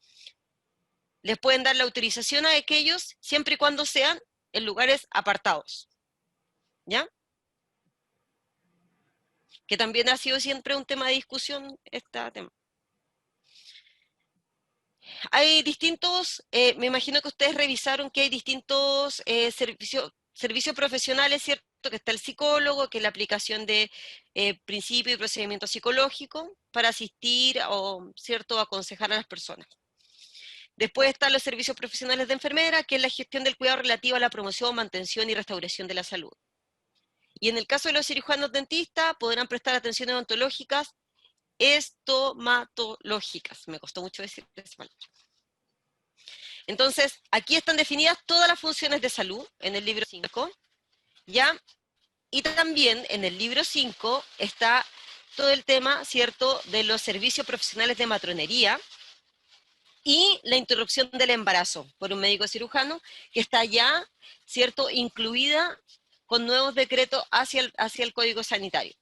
les pueden dar la autorización a aquellos siempre y cuando sean en lugares apartados. ¿Ya? Que también ha sido siempre un tema de discusión este tema. Hay distintos, me imagino que ustedes revisaron que hay distintos servicios profesionales, ¿cierto? Que está el psicólogo, que es la aplicación de principios y procedimientos psicológicos para asistir o, ¿cierto?, aconsejar a las personas. Después están los servicios profesionales de enfermera, que es la gestión del cuidado relativo a la promoción, mantención y restauración de la salud. Y en el caso de los cirujanos dentistas, podrán prestar atenciones odontológicas estomatológicas. Me costó mucho decir esa palabra. Entonces, aquí están definidas todas las funciones de salud en el libro 5, ¿ya? Y también en el libro 5 está todo el tema, ¿cierto?, de los servicios profesionales de matronería y la interrupción del embarazo por un médico cirujano, que está ya, ¿cierto?, incluida con nuevos decretos hacia el Código Sanitario.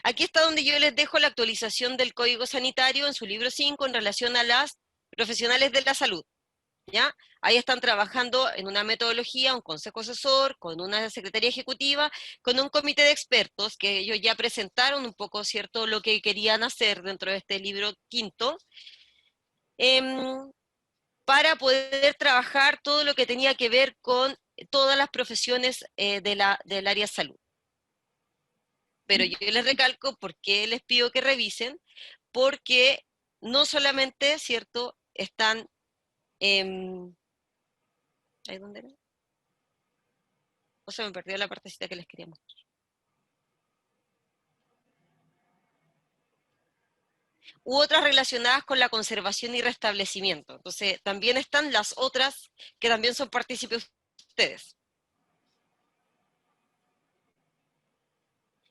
Aquí está donde yo les dejo la actualización del Código Sanitario en su libro 5 en relación a las profesionales de la salud. ¿Ya? Ahí están trabajando en una metodología, un consejo asesor, con una secretaría ejecutiva, con un comité de expertos que ellos ya presentaron un poco, ¿cierto?, lo que querían hacer dentro de este libro 5, para poder trabajar todo lo que tenía que ver con todas las profesiones del área de salud. Pero yo les recalco por qué les pido que revisen, porque no solamente, ¿cierto?, están... ¿ahí dónde era? O se me perdió la partecita que les quería mostrar. u otras relacionadas con la conservación y restablecimiento. Entonces, también están las otras que también son partícipes ustedes.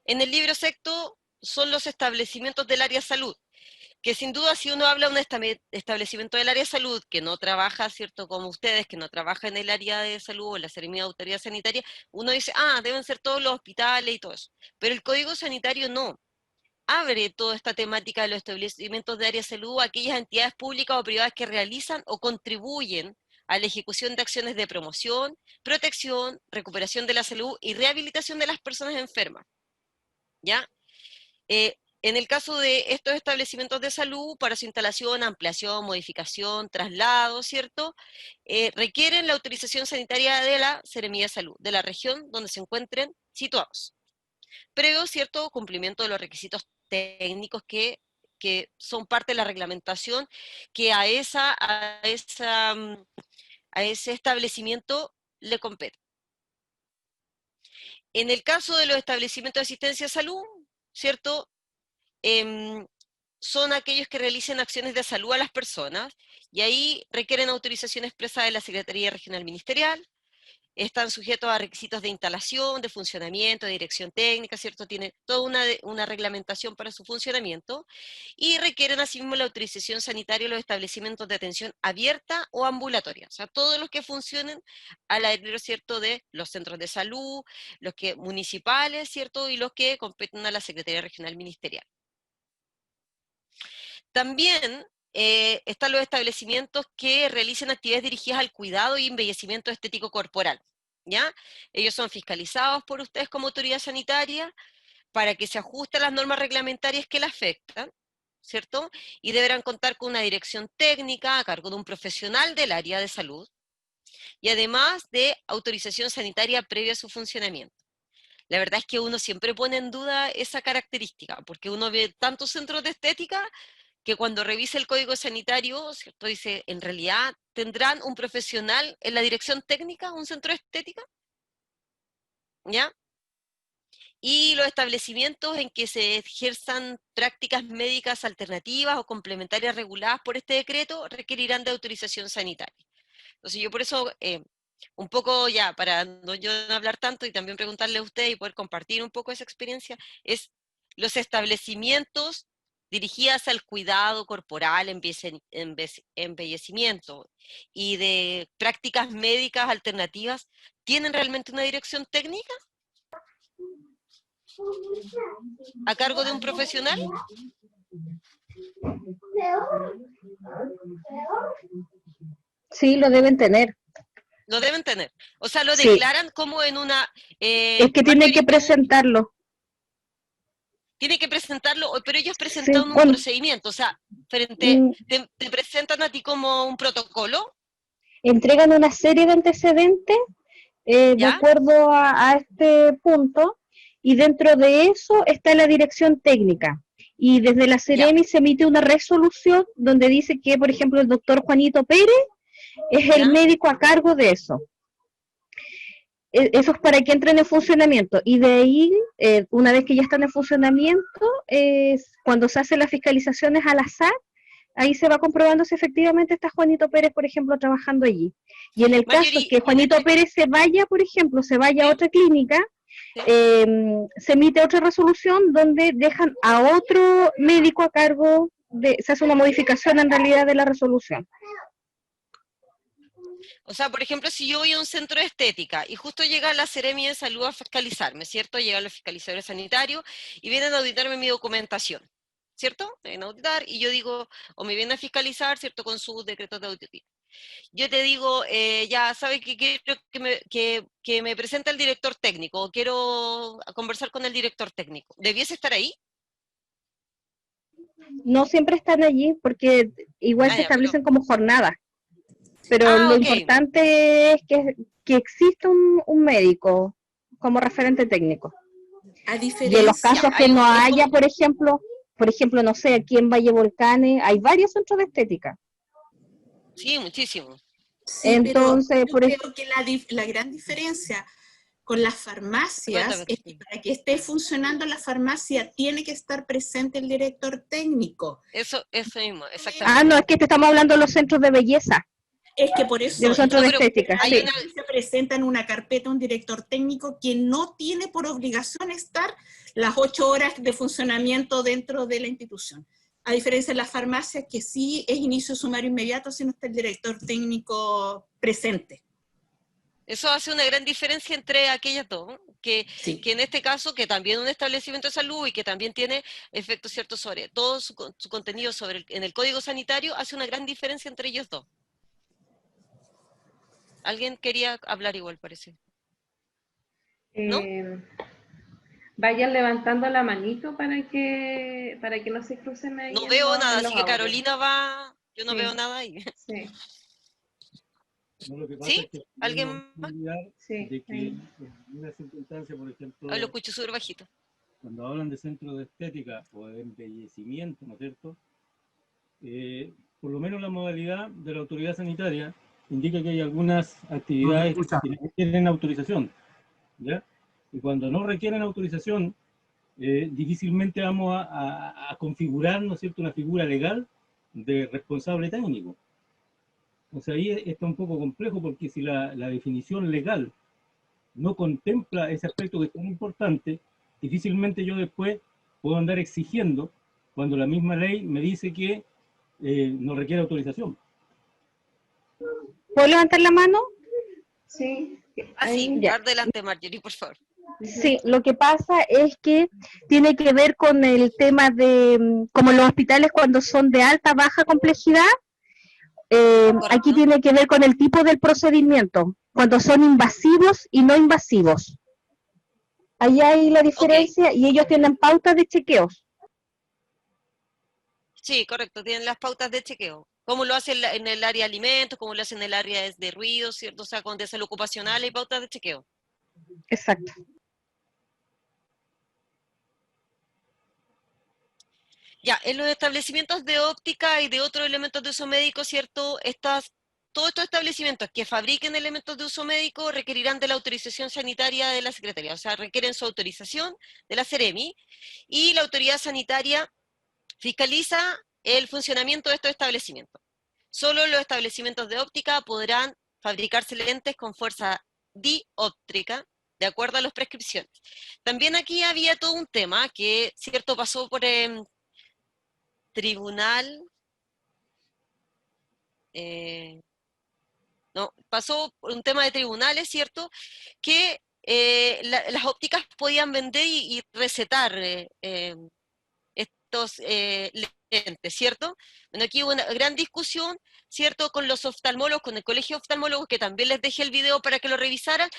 En el libro sexto son los establecimientos del área de salud, que sin duda si uno habla de un establecimiento del área de salud que no trabaja, ¿cierto?, como ustedes, que no trabaja en el área de salud o la Seremía de Autoridad Sanitaria, uno dice, ah, deben ser todos los hospitales y todo eso. Pero el Código Sanitario no. Abre toda esta temática de los establecimientos de área de salud a aquellas entidades públicas o privadas que realizan o contribuyen a la ejecución de acciones de promoción, protección, recuperación de la salud y rehabilitación de las personas enfermas. ¿Ya? En el caso de estos establecimientos de salud, para su instalación, ampliación, modificación, traslado, ¿cierto? Requieren la autorización sanitaria de la Seremía de Salud, de la región donde se encuentren situados. Previo, ¿cierto?, cumplimiento de los requisitos técnicos que son parte de la reglamentación que a ese establecimiento le compete. En el caso de los establecimientos de asistencia a salud, ¿cierto?, son aquellos que realicen acciones de salud a las personas, y ahí requieren autorización expresa de la Secretaría Regional Ministerial, están sujetos a requisitos de instalación, de funcionamiento, de dirección técnica, ¿cierto? Tiene toda una reglamentación para su funcionamiento, y requieren asimismo la autorización sanitaria de los establecimientos de atención abierta o ambulatoria, o sea, todos los que funcionen al aire, ¿cierto?, de los centros de salud, los que municipales, ¿cierto?, y los que competen a la Secretaría Regional Ministerial. También están los establecimientos que realicen actividades dirigidas al cuidado y embellecimiento estético corporal, ¿ya? Ellos son fiscalizados por ustedes como autoridad sanitaria para que se ajusten a las normas reglamentarias que la afectan, ¿cierto? Y deberán contar con una dirección técnica a cargo de un profesional del área de salud, y además de autorización sanitaria previa a su funcionamiento. La verdad es que uno siempre pone en duda esa característica, porque uno ve tantos centros de estética que cuando revisa el código sanitario, ¿cierto?, dice, en realidad, ¿tendrán un profesional en la dirección técnica, un centro de estética? ¿Ya? Y los establecimientos en que se ejerzan prácticas médicas alternativas o complementarias reguladas por este decreto requerirán de autorización sanitaria. Entonces yo por eso, un poco ya, para no yo no hablar tanto y también preguntarle a usted y poder compartir un poco esa experiencia, es los establecimientos dirigidas al cuidado corporal, embellecimiento y de prácticas médicas alternativas, ¿tienen realmente una dirección técnica a cargo de un profesional? Sí, lo deben tener. Lo deben tener. O sea, lo Sí. declaran como en una... Es que tienen que presentarlo. Tiene que presentarlo, pero ellos Sí, presentan un bueno, procedimiento, o sea, te presentan a ti como un protocolo, entregan una serie de antecedentes de ¿ya? acuerdo a este punto, y dentro de eso está la dirección técnica. Y desde la Seremi se emite una resolución donde dice que, por ejemplo, el doctor Juanito Pérez es el médico a cargo de eso. Eso es para que entren en funcionamiento, y de ahí, una vez que ya están en funcionamiento, cuando se hacen las fiscalizaciones al azar, ahí se va comprobando si efectivamente está Juanito Pérez, por ejemplo, trabajando allí. Y en el caso que Juanito Pérez se vaya, por ejemplo, se vaya a otra clínica, se emite otra resolución donde dejan a otro médico a cargo, se hace una modificación en realidad de la resolución. O sea, por ejemplo, si yo voy a un centro de estética y justo llega la Seremi de Salud a fiscalizarme, ¿cierto? Llegan los fiscalizadores sanitarios y vienen a auditarme mi documentación, ¿cierto? Me vienen a auditar y yo digo, o me vienen a fiscalizar, ¿cierto? Con sus decretos de auditoría. Yo te digo, ya sabe que quiero que me presente el director técnico, o quiero conversar con el director técnico. ¿Debiese estar ahí? No siempre están allí porque igual se establecen como jornadas. Pero lo importante es que exista un médico como referente técnico. Y en los casos que no haya, por ejemplo, no sé, aquí en Valle Volcanes hay varios centros de estética. Sí, muchísimo. Sí, entonces, pero yo creo que la gran diferencia con las farmacias Cuéntame, es que Cristina. para que esté funcionando la farmacia tiene que estar presente el director técnico. Eso mismo, Ah, exactamente. no, es que te estamos hablando de los centros de belleza, Es que por eso de los centros No, de pero estética, hay sí. una, se presenta en una carpeta un director técnico que no tiene por obligación estar las 8 horas de funcionamiento dentro de la institución. A diferencia de las farmacias, que sí es inicio sumario inmediato si no está el director técnico presente. eso hace una gran diferencia entre aquellas dos, ¿no? Sí. Que en este caso, que también un establecimiento de salud y que también tiene efectos ciertos sobre todo su contenido en el código sanitario, hace una gran diferencia entre ellos dos. Alguien quería hablar igual, parece. ¿No? Vayan levantando la manito para que no se crucen ahí No veo nada, en los así que audios. Carolina va, yo no Sí. veo nada ahí. Sí, No, lo que pasa ¿Sí? es que ¿Alguien tenemos que más? olvidar sí. de que ahí. en una circunstancia, por ejemplo, Ah, lo escucho súper bajito. cuando hablan de centros de estética o de embellecimiento, ¿no es cierto? Por lo menos la modalidad de la autoridad sanitaria indica que hay algunas No se actividades escucha. que requieren autorización, ¿ya? Y cuando no requieren autorización, difícilmente vamos a configurar, ¿no es cierto?, una figura legal de responsable técnico. O sea, ahí está un poco complejo porque si la definición legal no contempla ese aspecto que es tan importante, difícilmente yo después puedo andar exigiendo cuando la misma ley me dice que no requiere autorización. ¿Puedo levantar la mano? Sí, Ah, sí, ahí. Ya. adelante, Marjorie, por favor. Sí, lo que pasa es que tiene que ver con el tema de, como los hospitales cuando son de alta, baja complejidad, aquí Correcto. tiene que ver con el tipo del procedimiento, cuando son invasivos y no invasivos. Ahí hay la diferencia y ellos tienen pautas de chequeos. Sí, correcto, tienen las pautas de chequeo. Como lo hacen en el área de alimentos, como lo hacen en el área de ruido, ¿cierto? O sea, con de salud ocupacional hay pautas de chequeo. Exacto. Ya, en los establecimientos de óptica y de otros elementos de uso médico, ¿cierto? Todos estos establecimientos que fabriquen elementos de uso médico requerirán de la autorización sanitaria de la Secretaría, o sea, requieren su autorización de la Seremi, y la autoridad sanitaria fiscaliza el funcionamiento de estos establecimientos. Solo los establecimientos de óptica podrán fabricarse lentes con fuerza dióptrica, de acuerdo a las prescripciones. También aquí había todo un tema que, ¿cierto?, pasó por tribunal, no, pasó por un tema de tribunales, ¿cierto?, que las ópticas podían vender y recetar estos lentes, ¿cierto? Bueno, aquí hubo una gran discusión, ¿cierto?, con los oftalmólogos, con el colegio de oftalmólogos, que también les dejé el video para que lo revisaran,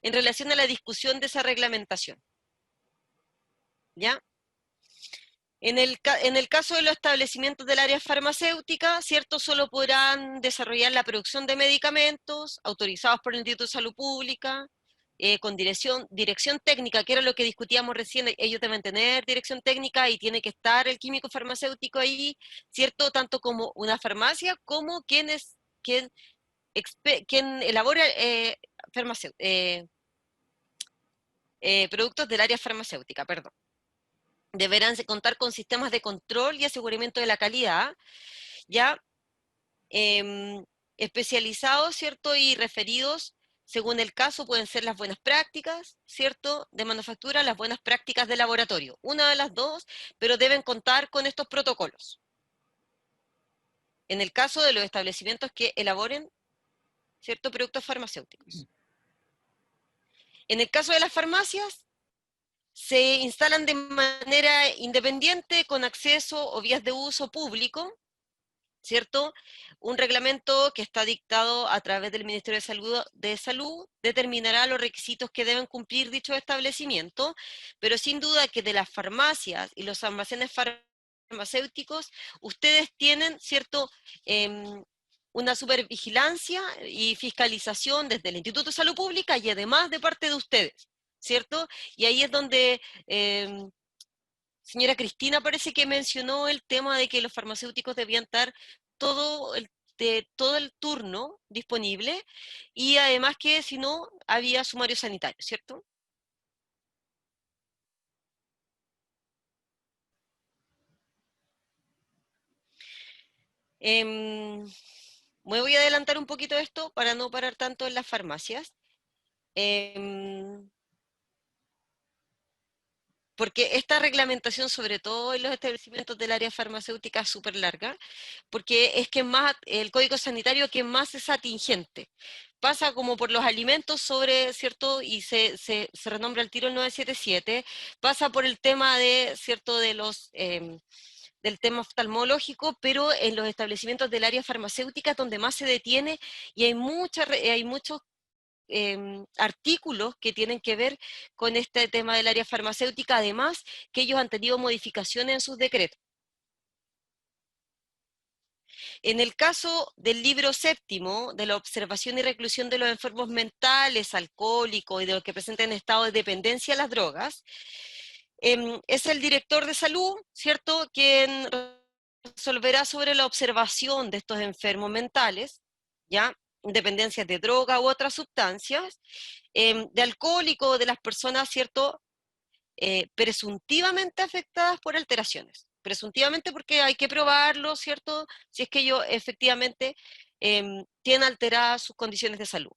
en relación a la discusión de esa reglamentación. ¿Ya? En el caso de los establecimientos del área farmacéutica, ¿cierto?, solo podrán desarrollar la producción de medicamentos autorizados por el Instituto de Salud Pública, con dirección técnica, que era lo que discutíamos recién. Ellos deben tener dirección técnica y tiene que estar el químico farmacéutico ahí, ¿cierto?, tanto como una farmacia, como quien elabora productos del área farmacéutica, perdón. Deberán contar con sistemas de control y aseguramiento de la calidad, ya especializados, ¿cierto?, y referidos, según el caso, pueden ser las buenas prácticas, ¿cierto?, de manufactura, las buenas prácticas de laboratorio, una de las dos, pero deben contar con estos protocolos. En el caso de los establecimientos que elaboren, ¿cierto?, productos farmacéuticos. En el caso de las farmacias, se instalan de manera independiente con acceso o vías de uso público, ¿cierto? Un reglamento que está dictado a través del Ministerio de Salud determinará los requisitos que deben cumplir dichos establecimientos, pero sin duda que de las farmacias y los almacenes farmacéuticos, ustedes tienen, ¿cierto?, una supervigilancia y fiscalización desde el Instituto de Salud Pública y además de parte de ustedes, ¿cierto? Y ahí es donde señora Cristina parece que mencionó el tema de que los farmacéuticos debían estar todo de todo el turno disponible, y además que si no, había sumario sanitario, ¿cierto? Me voy a adelantar un poquito esto para no parar tanto en las farmacias. Porque esta reglamentación, sobre todo en los establecimientos del área farmacéutica, es súper larga, porque es que más, el código sanitario que más es atingente. Pasa como por los alimentos sobre, ¿cierto? Y se renombra el tiro el 977, pasa por el tema de, ¿cierto? De los... del tema oftalmológico, pero en los establecimientos del área farmacéutica donde más se detiene, y hay muchos artículos que tienen que ver con este tema del área farmacéutica, además que ellos han tenido modificaciones en sus decretos. En el caso del libro séptimo, de la observación y reclusión de los enfermos mentales, alcohólicos y de los que presentan estado de dependencia a las drogas, es el director de salud, ¿cierto?, quien resolverá sobre la observación de estos enfermos mentales, ¿ya?, dependencias de droga u otras sustancias, de alcohólico, de las personas, ¿cierto?, presuntivamente afectadas por alteraciones. Presuntivamente porque hay que probarlo, ¿cierto?, si es que ellos efectivamente tienen alteradas sus condiciones de salud.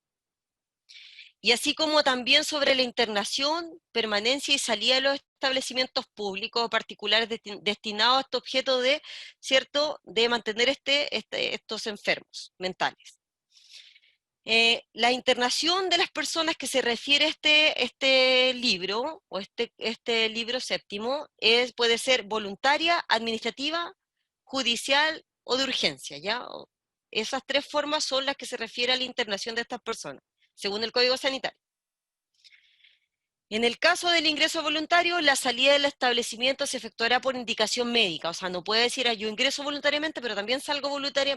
Y así como también sobre la internación, permanencia y salida de los establecimientos públicos o particulares destinados a este objeto de, ¿cierto?, de mantener estos enfermos mentales. La internación de las personas que se refiere este libro, o este libro séptimo, puede ser voluntaria, administrativa, judicial o de urgencia, ¿ya? Esas tres formas son las que se refiere a la internación de estas personas, según el Código Sanitario. En el caso del ingreso voluntario, la salida del establecimiento se efectuará por indicación médica, o sea, no puede decir, yo ingreso voluntariamente, pero también salgo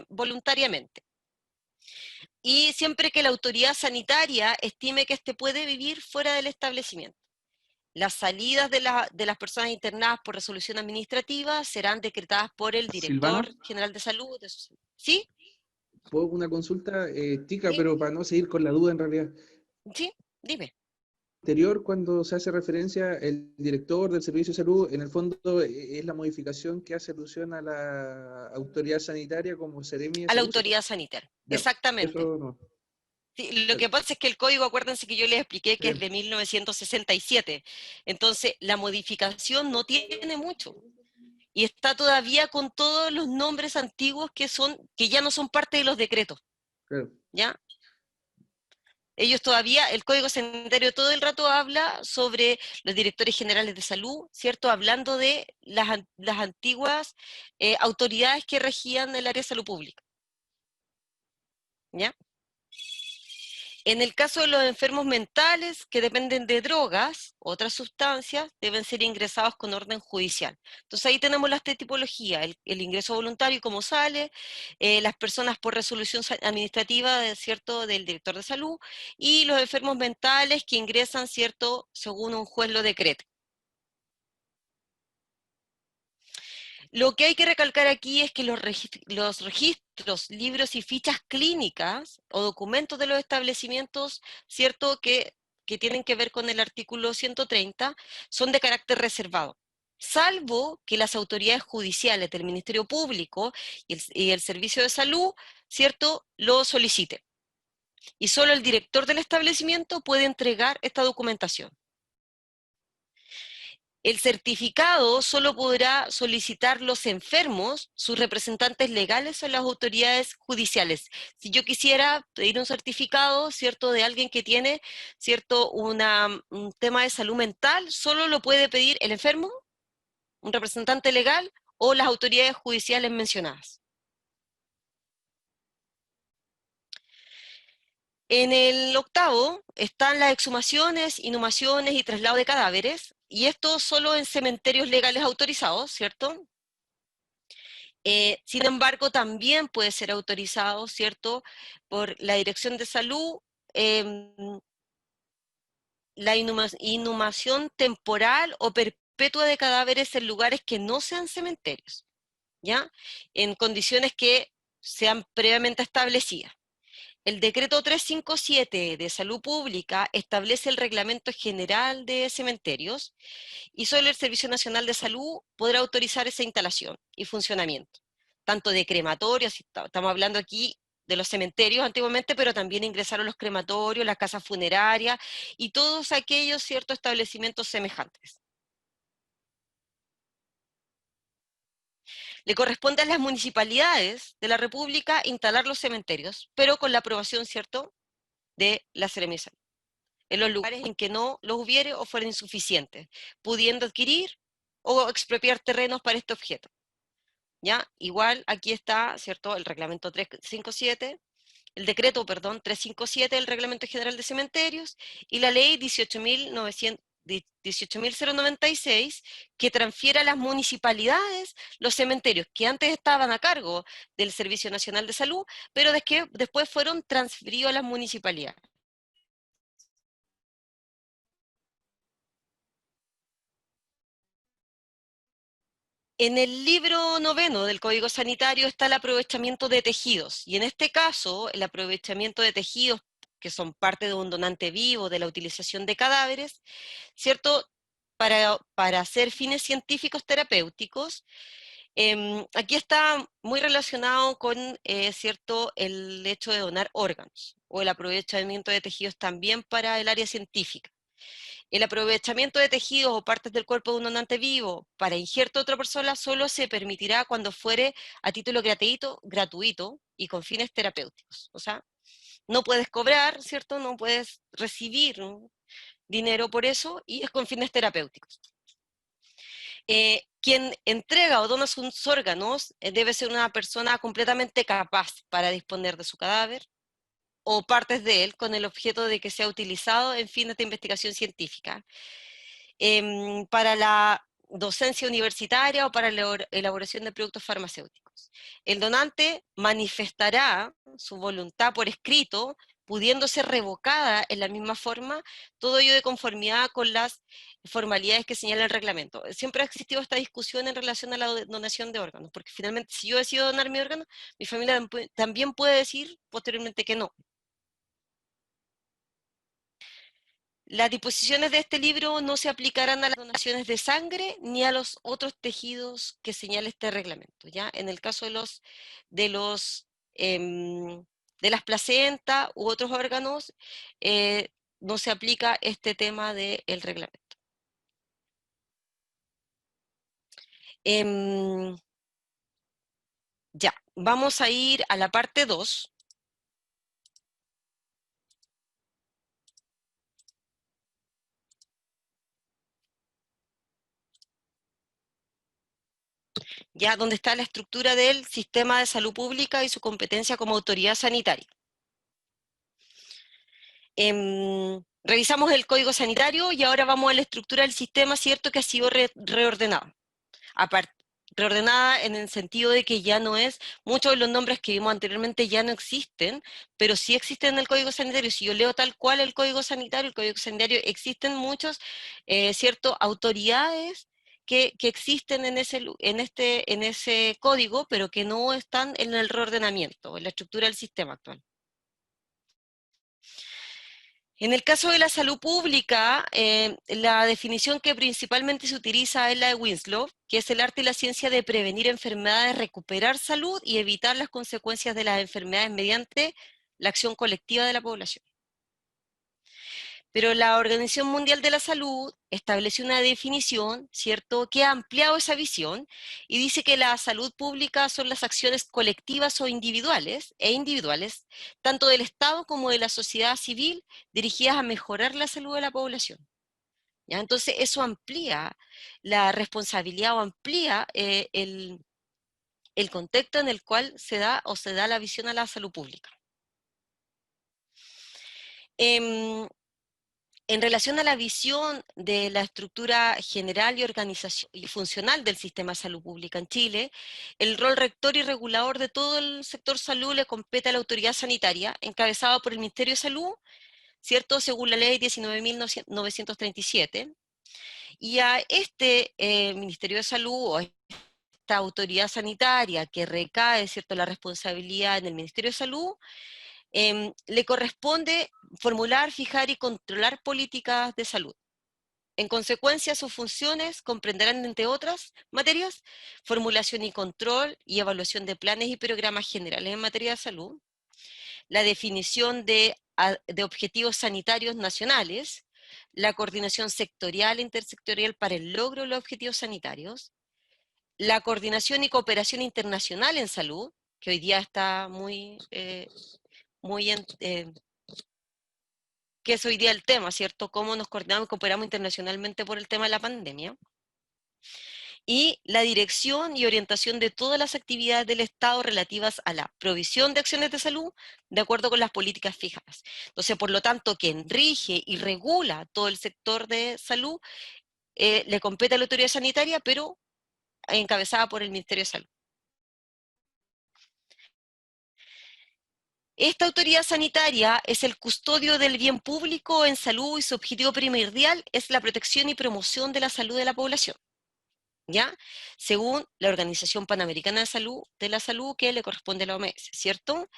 voluntariamente. Y siempre que la autoridad sanitaria estime que éste puede vivir fuera del establecimiento. Las salidas de las personas internadas por resolución administrativa serán decretadas por el director Silvana, general de salud. ¿Sí? ¿puedo una consulta tica, Sí. pero para no seguir con la duda en realidad? Sí, dime. Anterior, cuando se hace referencia el director del servicio de salud, en el fondo es la modificación que hace alusión a la autoridad sanitaria como Seremi de A la Salud. autoridad sanitaria, Ya, exactamente. eso no. Sí, lo que pasa es que el código, acuérdense que yo les expliqué que es Sí. de 1967, entonces la modificación no tiene mucho, y está todavía con todos los nombres antiguos que ya no son parte de los decretos, Claro. ¿ya? Ellos todavía, el Código Sanitario todo el rato habla sobre los directores generales de salud, ¿cierto? Hablando de las antiguas autoridades que regían el área de salud pública, ¿ya? En el caso de los enfermos mentales que dependen de drogas, otras sustancias, deben ser ingresados con orden judicial. Entonces ahí tenemos las tres tipologías, el ingreso voluntario y cómo sale, las personas por resolución administrativa, ¿cierto?, del director de salud, y los enfermos mentales que ingresan, ¿cierto?, según un juez lo decrete. Lo que hay que recalcar aquí es que los registros, libros y fichas clínicas o documentos de los establecimientos, ¿cierto?, que tienen que ver con el artículo 130, son de carácter reservado, salvo que las autoridades judiciales del Ministerio Público y el Servicio de Salud, ¿cierto?, lo soliciten. Y solo el director del establecimiento puede entregar esta documentación. El certificado solo podrá solicitar los enfermos, sus representantes legales o las autoridades judiciales. Si yo quisiera pedir un certificado, ¿cierto?, de alguien que tiene, ¿cierto?, un tema de salud mental, solo lo puede pedir el enfermo, un representante legal o las autoridades judiciales mencionadas. En el octavo están las exhumaciones, inhumaciones y traslado de cadáveres, y esto solo en cementerios legales autorizados, ¿cierto? Sin embargo, también puede ser autorizado, ¿cierto?, por la Dirección de Salud, la inhumación temporal o perpetua de cadáveres en lugares que no sean cementerios, ¿ya? En condiciones que sean previamente establecidas. El decreto 357 de Salud Pública establece el reglamento general de cementerios y solo el Servicio Nacional de Salud podrá autorizar esa instalación y funcionamiento, tanto de crematorios, estamos hablando aquí de los cementerios antiguamente, pero también ingresaron los crematorios, las casas funerarias y todos aquellos ciertos establecimientos semejantes. Le corresponde a las municipalidades de la República instalar los cementerios, pero con la aprobación, ¿cierto?, de la Seremía de Salud, en los lugares en que no los hubiere o fueran insuficientes, pudiendo adquirir o expropiar terrenos para este objeto. ¿Ya? Igual aquí está, ¿cierto?, el reglamento 357, el decreto, perdón, 357 del Reglamento General de Cementerios y la ley 18.096 que transfiere a las municipalidades los cementerios que antes estaban a cargo del Servicio Nacional de Salud, pero después fueron transferidos a las municipalidades. En el libro 9 del Código Sanitario está el aprovechamiento de tejidos, y en este caso, el aprovechamiento de tejidos que son parte de un donante vivo, de la utilización de cadáveres, ¿cierto?, para hacer fines científicos terapéuticos. Aquí está muy relacionado con, ¿cierto?, el hecho de donar órganos, o el aprovechamiento de tejidos también para el área científica. El aprovechamiento de tejidos o partes del cuerpo de un donante vivo para injerto de otra persona solo se permitirá cuando fuere a título gratuito y con fines terapéuticos. O sea, no puedes cobrar, ¿cierto? No puedes recibir dinero por eso, y es con fines terapéuticos. Quien entrega o dona sus órganos debe ser una persona completamente capaz para disponer de su cadáver o partes de él con el objeto de que sea utilizado en fines de investigación científica, para la docencia universitaria o para la elaboración de productos farmacéuticos. El donante manifestará su voluntad por escrito, pudiendo ser revocada en la misma forma, todo ello de conformidad con las formalidades que señala el reglamento. Siempre ha existido esta discusión en relación a la donación de órganos, porque finalmente si yo decido donar mi órgano, mi familia también puede decir posteriormente que no. Las disposiciones de este libro no se aplicarán a las donaciones de sangre ni a los otros tejidos que señala este reglamento, ¿ya? En el caso de las placentas u otros órganos, no se aplica este tema del reglamento. Ya, vamos a ir a la parte 2. Ya donde está la estructura del sistema de salud pública y su competencia como autoridad sanitaria. Revisamos el código sanitario y ahora vamos a la estructura del sistema, ¿cierto?, que ha sido reordenada. Reordenada en el sentido de que ya no es, muchos de los nombres que vimos anteriormente ya no existen, pero sí existen en el código sanitario. Si yo leo tal cual el código sanitario existen muchos, ¿cierto?, autoridades que existen en ese código, pero que no están en el reordenamiento, en la estructura del sistema actual. En el caso de la salud pública, la definición que principalmente se utiliza es la de Winslow, que es el arte y la ciencia de prevenir enfermedades, recuperar salud y evitar las consecuencias de las enfermedades mediante la acción colectiva de la población. Pero la Organización Mundial de la Salud estableció una definición, ¿cierto?, que ha ampliado esa visión y dice que la salud pública son las acciones colectivas o individuales, tanto del Estado como de la sociedad civil, dirigidas a mejorar la salud de la población. ¿Ya? Entonces eso amplía la responsabilidad o amplía el contexto en el cual se da la visión a la salud pública. En relación a la visión de la estructura general y organización y funcional del sistema de salud pública en Chile, el rol rector y regulador de todo el sector salud le compete a la autoridad sanitaria, encabezada por el Ministerio de Salud, ¿cierto?, según la ley 19.937, y a este Ministerio de Salud, o esta autoridad sanitaria que recae, ¿cierto?, la responsabilidad en el Ministerio de Salud, le corresponde formular, fijar y controlar políticas de salud. En consecuencia, sus funciones comprenderán, entre otras materias, formulación y control y evaluación de planes y programas generales en materia de salud, la definición de objetivos sanitarios nacionales, la coordinación sectorial e intersectorial para el logro de los objetivos sanitarios, la coordinación y cooperación internacional en salud, que hoy día está que es hoy día el tema, ¿cierto? Cómo nos coordinamos y cooperamos internacionalmente por el tema de la pandemia. Y la dirección y orientación de todas las actividades del Estado relativas a la provisión de acciones de salud de acuerdo con las políticas fijadas. Entonces, por lo tanto, quien rige y regula todo el sector de salud le compete a la autoridad sanitaria, pero encabezada por el Ministerio de Salud. Esta autoridad sanitaria es el custodio del bien público en salud y su objetivo primordial es la protección y promoción de la salud de la población, ¿ya? Según la Organización Panamericana de la Salud, que le corresponde a la OMS, ¿cierto?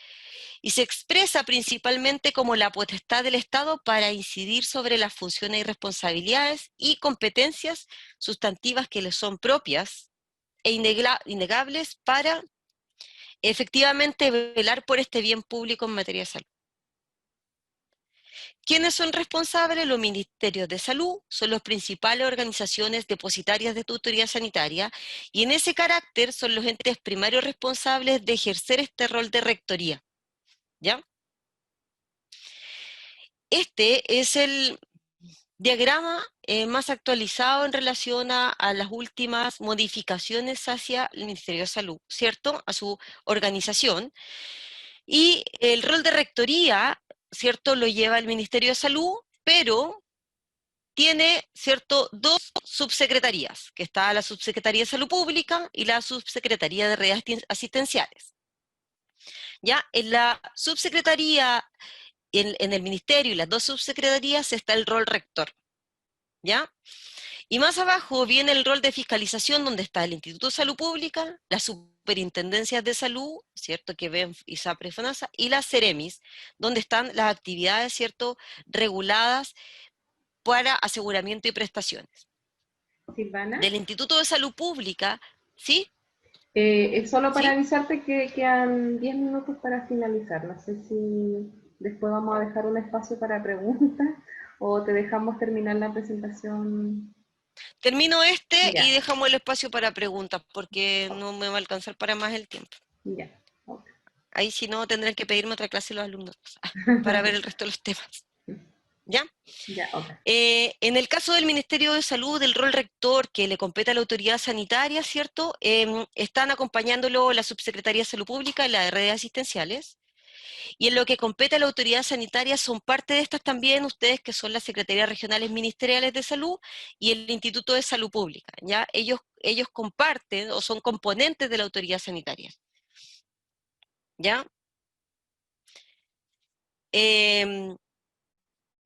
Y se expresa principalmente como la potestad del Estado para incidir sobre las funciones y responsabilidades y competencias sustantivas que le son propias e innegables para efectivamente velar por este bien público en materia de salud. ¿Quiénes son responsables? Los ministerios de salud son las principales organizaciones depositarias de tu autoridad sanitaria y en ese carácter son los entes primarios responsables de ejercer este rol de rectoría, ¿ya? Este es el diagrama más actualizado en relación a las últimas modificaciones hacia el Ministerio de Salud, ¿cierto? A su organización. Y el rol de rectoría, ¿cierto?, lo lleva el Ministerio de Salud, pero tiene, ¿cierto?, dos subsecretarías, que está la Subsecretaría de Salud Pública y la Subsecretaría de Redes Asistenciales. Ya, en la subsecretaría, en el Ministerio y las dos subsecretarías está el rol rector, ¿ya? Y más abajo viene el rol de fiscalización, donde está el Instituto de Salud Pública, las superintendencias de salud, ¿cierto?, que ven ISAPRE y FONASA, y las CEREMIS, donde están las actividades, ¿cierto?, reguladas para aseguramiento y prestaciones. Silvana. Del Instituto de Salud Pública, ¿sí? Es solo para ¿Sí? avisarte que quedan 10 minutos para finalizar. No sé si después vamos a dejar un espacio para preguntas o te dejamos terminar la presentación. Termino Ya. y dejamos el espacio para preguntas, porque no me va a alcanzar para más el tiempo. Ya. Okay. Ahí si no tendrán que pedirme otra clase los alumnos para ver el resto de los temas. ¿Ya? Ya, okay. En el caso del Ministerio de Salud, del rol rector que le compete a la autoridad sanitaria, ¿cierto? Están acompañándolo la Subsecretaría de Salud Pública y la de Redes Asistenciales. Y en lo que compete a la autoridad sanitaria son parte de estas también ustedes que son las Secretarías Regionales Ministeriales de Salud y el Instituto de Salud Pública, ¿ya? Ellos comparten o son componentes de la autoridad sanitaria, ¿ya?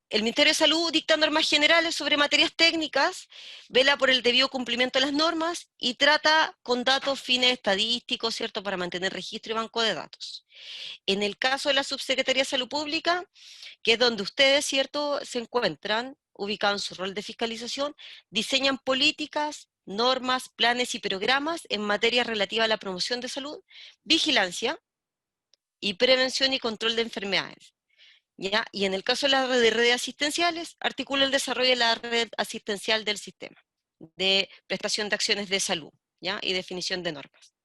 El Ministerio de Salud dicta normas generales sobre materias técnicas, vela por el debido cumplimiento de las normas y trata con datos fines estadísticos, ¿cierto?, para mantener registro y banco de datos. En el caso de la Subsecretaría de Salud Pública, que es donde ustedes, ¿cierto?, se encuentran, ubicados en su rol de fiscalización, diseñan políticas, normas, planes y programas en materia relativa a la promoción de salud, vigilancia y prevención y control de enfermedades. ¿Ya? Y en el caso de las redes asistenciales, articula el desarrollo de la red asistencial del sistema, de prestación de acciones de salud, ¿ya? Y definición de normas.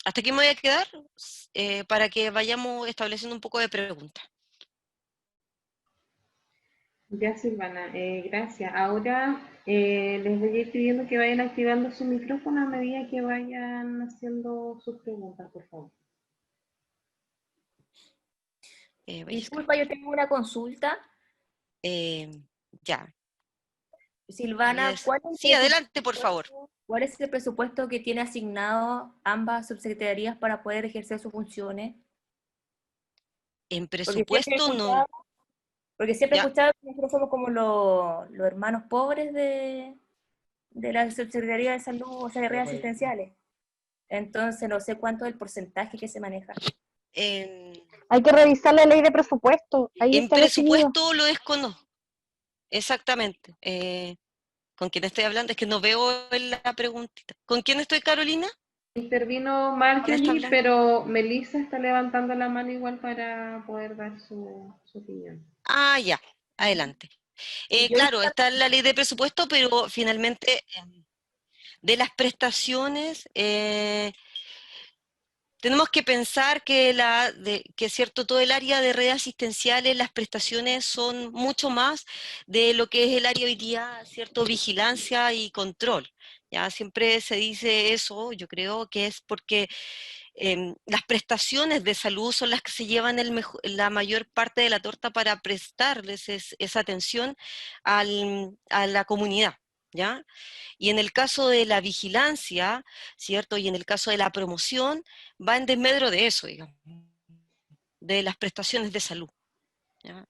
Hasta aquí me voy a quedar para que vayamos estableciendo un poco de preguntas. Ya, Silvana, gracias. Ahora les voy a ir pidiendo que vayan activando su micrófono a medida que vayan haciendo sus preguntas, por favor. Disculpa, yo tengo una consulta. Ya. Silvana, sí, adelante, por favor. ¿Cuál es el presupuesto que tiene asignado ambas subsecretarías para poder ejercer sus funciones? En presupuesto no. Porque siempre he escuchado que nosotros somos como los hermanos pobres de de la Subsecretaría de Salud, o sea, de redes asistenciales. Entonces, no sé cuánto es el porcentaje que se maneja. Hay que revisar la ley de presupuesto, ahí En está definido. presupuesto lo desconozco. Exactamente. ¿Con quién estoy hablando? Es que no veo en la preguntita. ¿Con quién estoy, Carolina? Intervino está Marjorie, hablando? pero Melissa está levantando la mano igual para poder dar su opinión. Ah, ya. Adelante. Claro, está en la ley de presupuesto, pero finalmente de las prestaciones tenemos que pensar que cierto, todo el área de redes asistenciales, las prestaciones son mucho más de lo que es el área hoy día, cierto, vigilancia y control. Ya siempre se dice eso, yo creo que es porque las prestaciones de salud son las que se llevan la mayor parte de la torta para prestarles esa atención a la comunidad, ¿ya? Y en el caso de la vigilancia, ¿cierto? Y en el caso de la promoción, va en desmedro de eso, digamos, de las prestaciones de salud, ¿ya?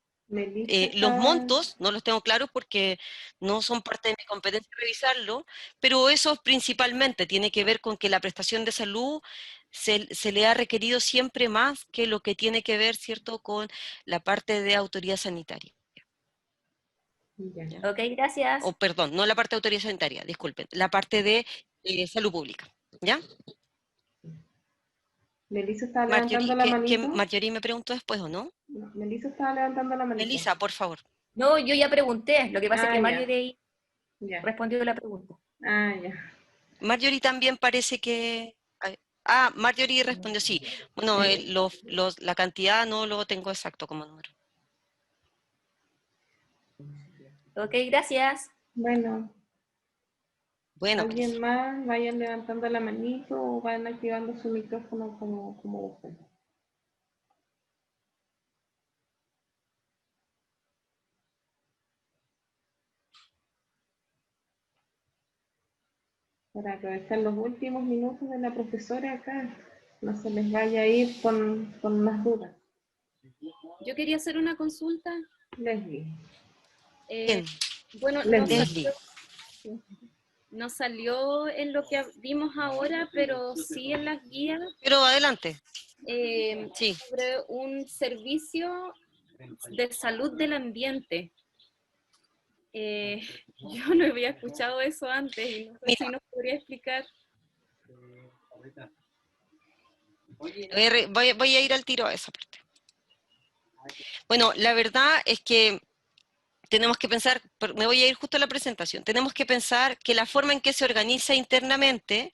Los montos no los tengo claros porque no son parte de mi competencia revisarlo, pero eso principalmente tiene que ver con que la prestación de salud se le ha requerido siempre más que lo que tiene que ver, ¿cierto?, con la parte de autoridad sanitaria. Ya. Ok, gracias. O perdón, no la parte de autoridad sanitaria, disculpen, la parte de salud pública, ¿ya? Melissa estaba levantando la manito. Marjorie me preguntó después, ¿o no? No, Melissa estaba levantando la manito. Melissa, por favor. No, yo ya pregunté, lo que pasa es que Marjorie ya respondió la pregunta. Ah, ya. Marjorie también parece que... Ah, Marjorie respondió sí. Bueno, la cantidad no lo tengo exacto como número. Ok, gracias. Bueno, ¿alguien Pues. más? Vayan levantando la manito o van activando su micrófono como gusten. Para aprovechar los últimos minutos de la profesora acá, no se les vaya a ir con más dudas. Yo quería hacer una consulta. Leslie. Bueno, Leslie. no salió en lo que vimos ahora, pero sí en las guías. Pero adelante. Sí. Sobre un servicio de salud del ambiente. Yo no había escuchado eso antes y no sé si nos podría explicar. Voy a ir al tiro a esa parte. Bueno, la verdad es que tenemos que pensar, me voy a ir justo a la presentación, tenemos que pensar que la forma en que se organiza internamente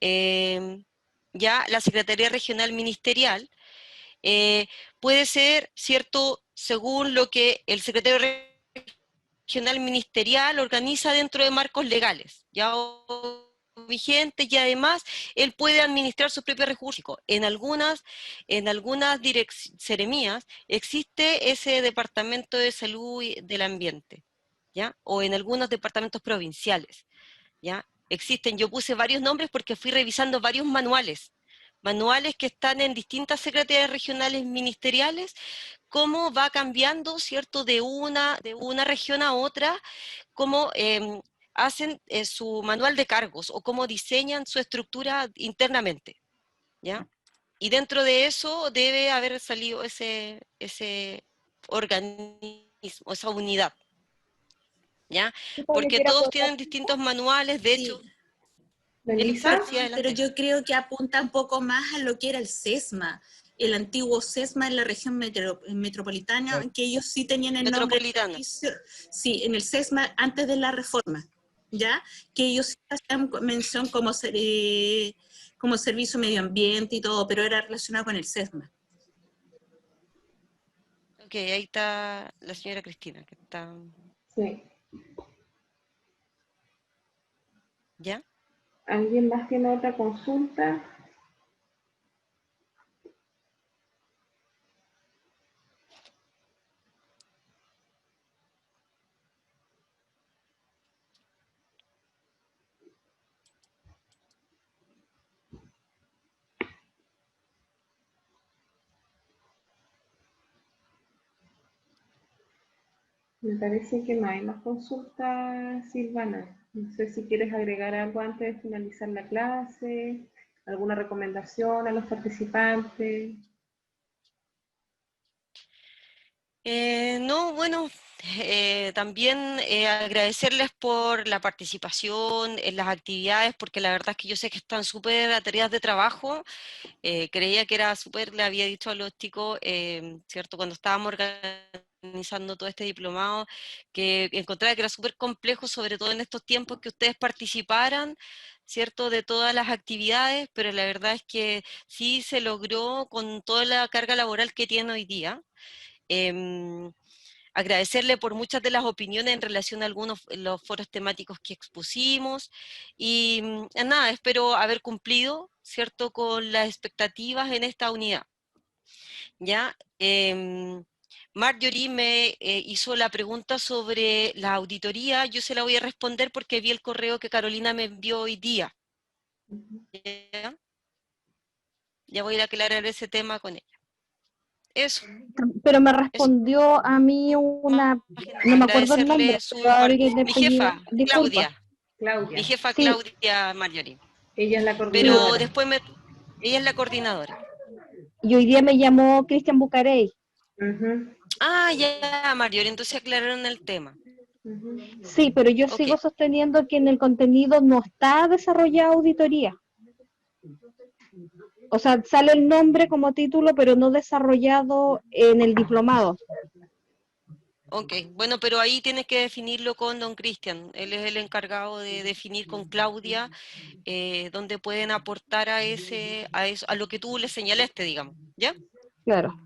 ya la Secretaría Regional Ministerial puede ser, ¿cierto?, según lo que el Secretario Regional Ministerial organiza dentro de marcos legales, ya vigentes, y además él puede administrar sus propios recursos. En algunas seremías existe ese Departamento de Salud y del Ambiente, ¿ya? O en algunos departamentos provinciales, ¿ya? Existen, yo puse varios nombres porque fui revisando varios manuales que están en distintas secretarías regionales ministeriales, cómo va cambiando, ¿cierto?, de una región a otra, cómo hacen su manual de cargos o cómo diseñan su estructura internamente, ¿ya? Y dentro de eso debe haber salido ese organismo, esa unidad, ¿ya? Porque todos tienen distintos manuales, de hecho... ¿Melissa? Pero yo creo que apunta un poco más a lo que era el SESMA, el antiguo SESMA en la región metropolitana, que ellos sí tenían el nombre. Sí, en el SESMA antes de la reforma, ¿ya? Que ellos sí hacían mención como servicio medio ambiente y todo, pero era relacionado con el SESMA. Ok, ahí está la señora Cristina, que está... Sí. ¿Ya? ¿Alguien más tiene otra consulta? Me parece que no hay más consultas, Silvana. No sé si quieres agregar algo antes de finalizar la clase, alguna recomendación a los participantes. No, bueno, también agradecerles por la participación en las actividades, porque la verdad es que yo sé que están súper atareadas de trabajo. Creía que era súper, le había dicho a los chicos, ¿cierto? Cuando estábamos organizando todo este diplomado, que encontraba que era súper complejo, sobre todo en estos tiempos, que ustedes participaran, ¿cierto? De todas las actividades, pero la verdad es que sí se logró con toda la carga laboral que tiene hoy día. Agradecerle por muchas de las opiniones en relación a algunos los foros temáticos que expusimos y nada, espero haber cumplido, ¿cierto?, con las expectativas en esta unidad. ¿Ya? Marjorie me hizo la pregunta sobre la auditoría, yo se la voy a responder porque vi el correo que Carolina me envió hoy día. ¿Ya? Ya voy a aclarar ese tema con ella. Eso. Pero me respondió a mí una, no me acuerdo el nombre, Agradecerle su pero alguien de mi jefa, disculpa. Mi jefa Sí, Claudia Marjorie. Ella es la Pero coordinadora. después ella es la coordinadora. y hoy día me llamó Cristian Bucarey. Ah, ya, Marjorie, entonces aclararon el tema. Sí, pero yo Ok. sigo sosteniendo que en el contenido no está desarrollada auditoría. O sea, sale el nombre como título, pero no desarrollado en el diplomado. Ok, bueno, pero ahí tienes que definirlo con don Cristian. Él es el encargado de definir con Claudia dónde pueden aportar a eso, a lo que tú le señalaste, digamos, ¿ya? Claro.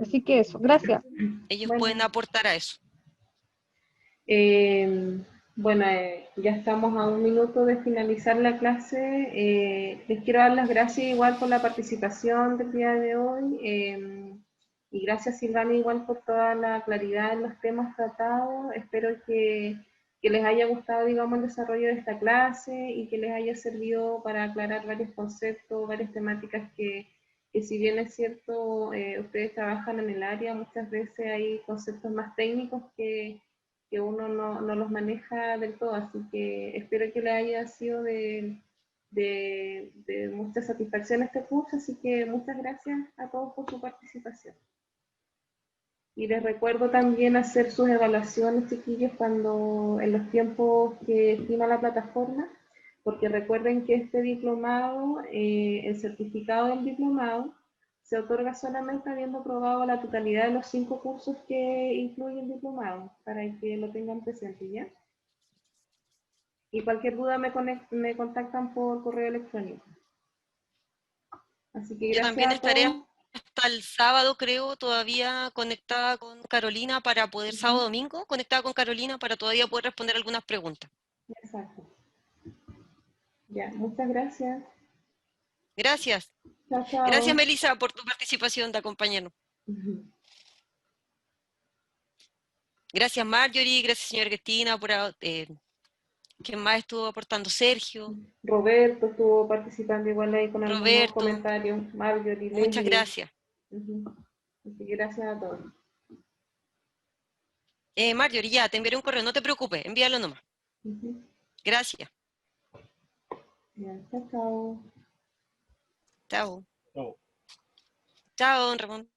Así que eso, gracias. Ellos Bueno. pueden aportar a eso. Bueno, ya estamos a 1 minuto de finalizar la clase. Les quiero dar las gracias igual por la participación del día de hoy. Y gracias, Silvana, igual por toda la claridad en los temas tratados. Espero que les haya gustado, digamos, el desarrollo de esta clase y que les haya servido para aclarar varios conceptos, varias temáticas que si bien es cierto, ustedes trabajan en el área, muchas veces hay conceptos más técnicos que uno no los maneja del todo, así que espero que les haya sido de mucha satisfacción este curso, así que muchas gracias a todos por su participación. Y les recuerdo también hacer sus evaluaciones, chiquillos, cuando en los tiempos que estima la plataforma, porque recuerden que este diplomado, el certificado del diplomado, se otorga solamente habiendo aprobado la totalidad de los 5 cursos que incluye el diplomado, para que lo tengan presente, ¿ya? Y cualquier duda me contactan por correo electrónico. Así que Yo gracias también a estaré todos. hasta el sábado, creo, todavía conectada con Carolina para poder, sábado domingo, conectada con Carolina para todavía poder responder algunas preguntas. Exacto. Ya, muchas gracias. Gracias. Chao, chao. Gracias, Melissa, por tu participación de acompañarnos. Gracias, Marjorie. Gracias, señora Cristina, por ¿quién más estuvo aportando? Sergio. Roberto estuvo participando igual ahí con algunos Roberto. comentarios. Marjorie, Muchas Leslie. gracias. Así que gracias a todos. Marjorie, ya, te enviaré un correo, no te preocupes, envíalo nomás. Gracias. Ya, chao, chao. Chao. Chao. Chao, don Ramón.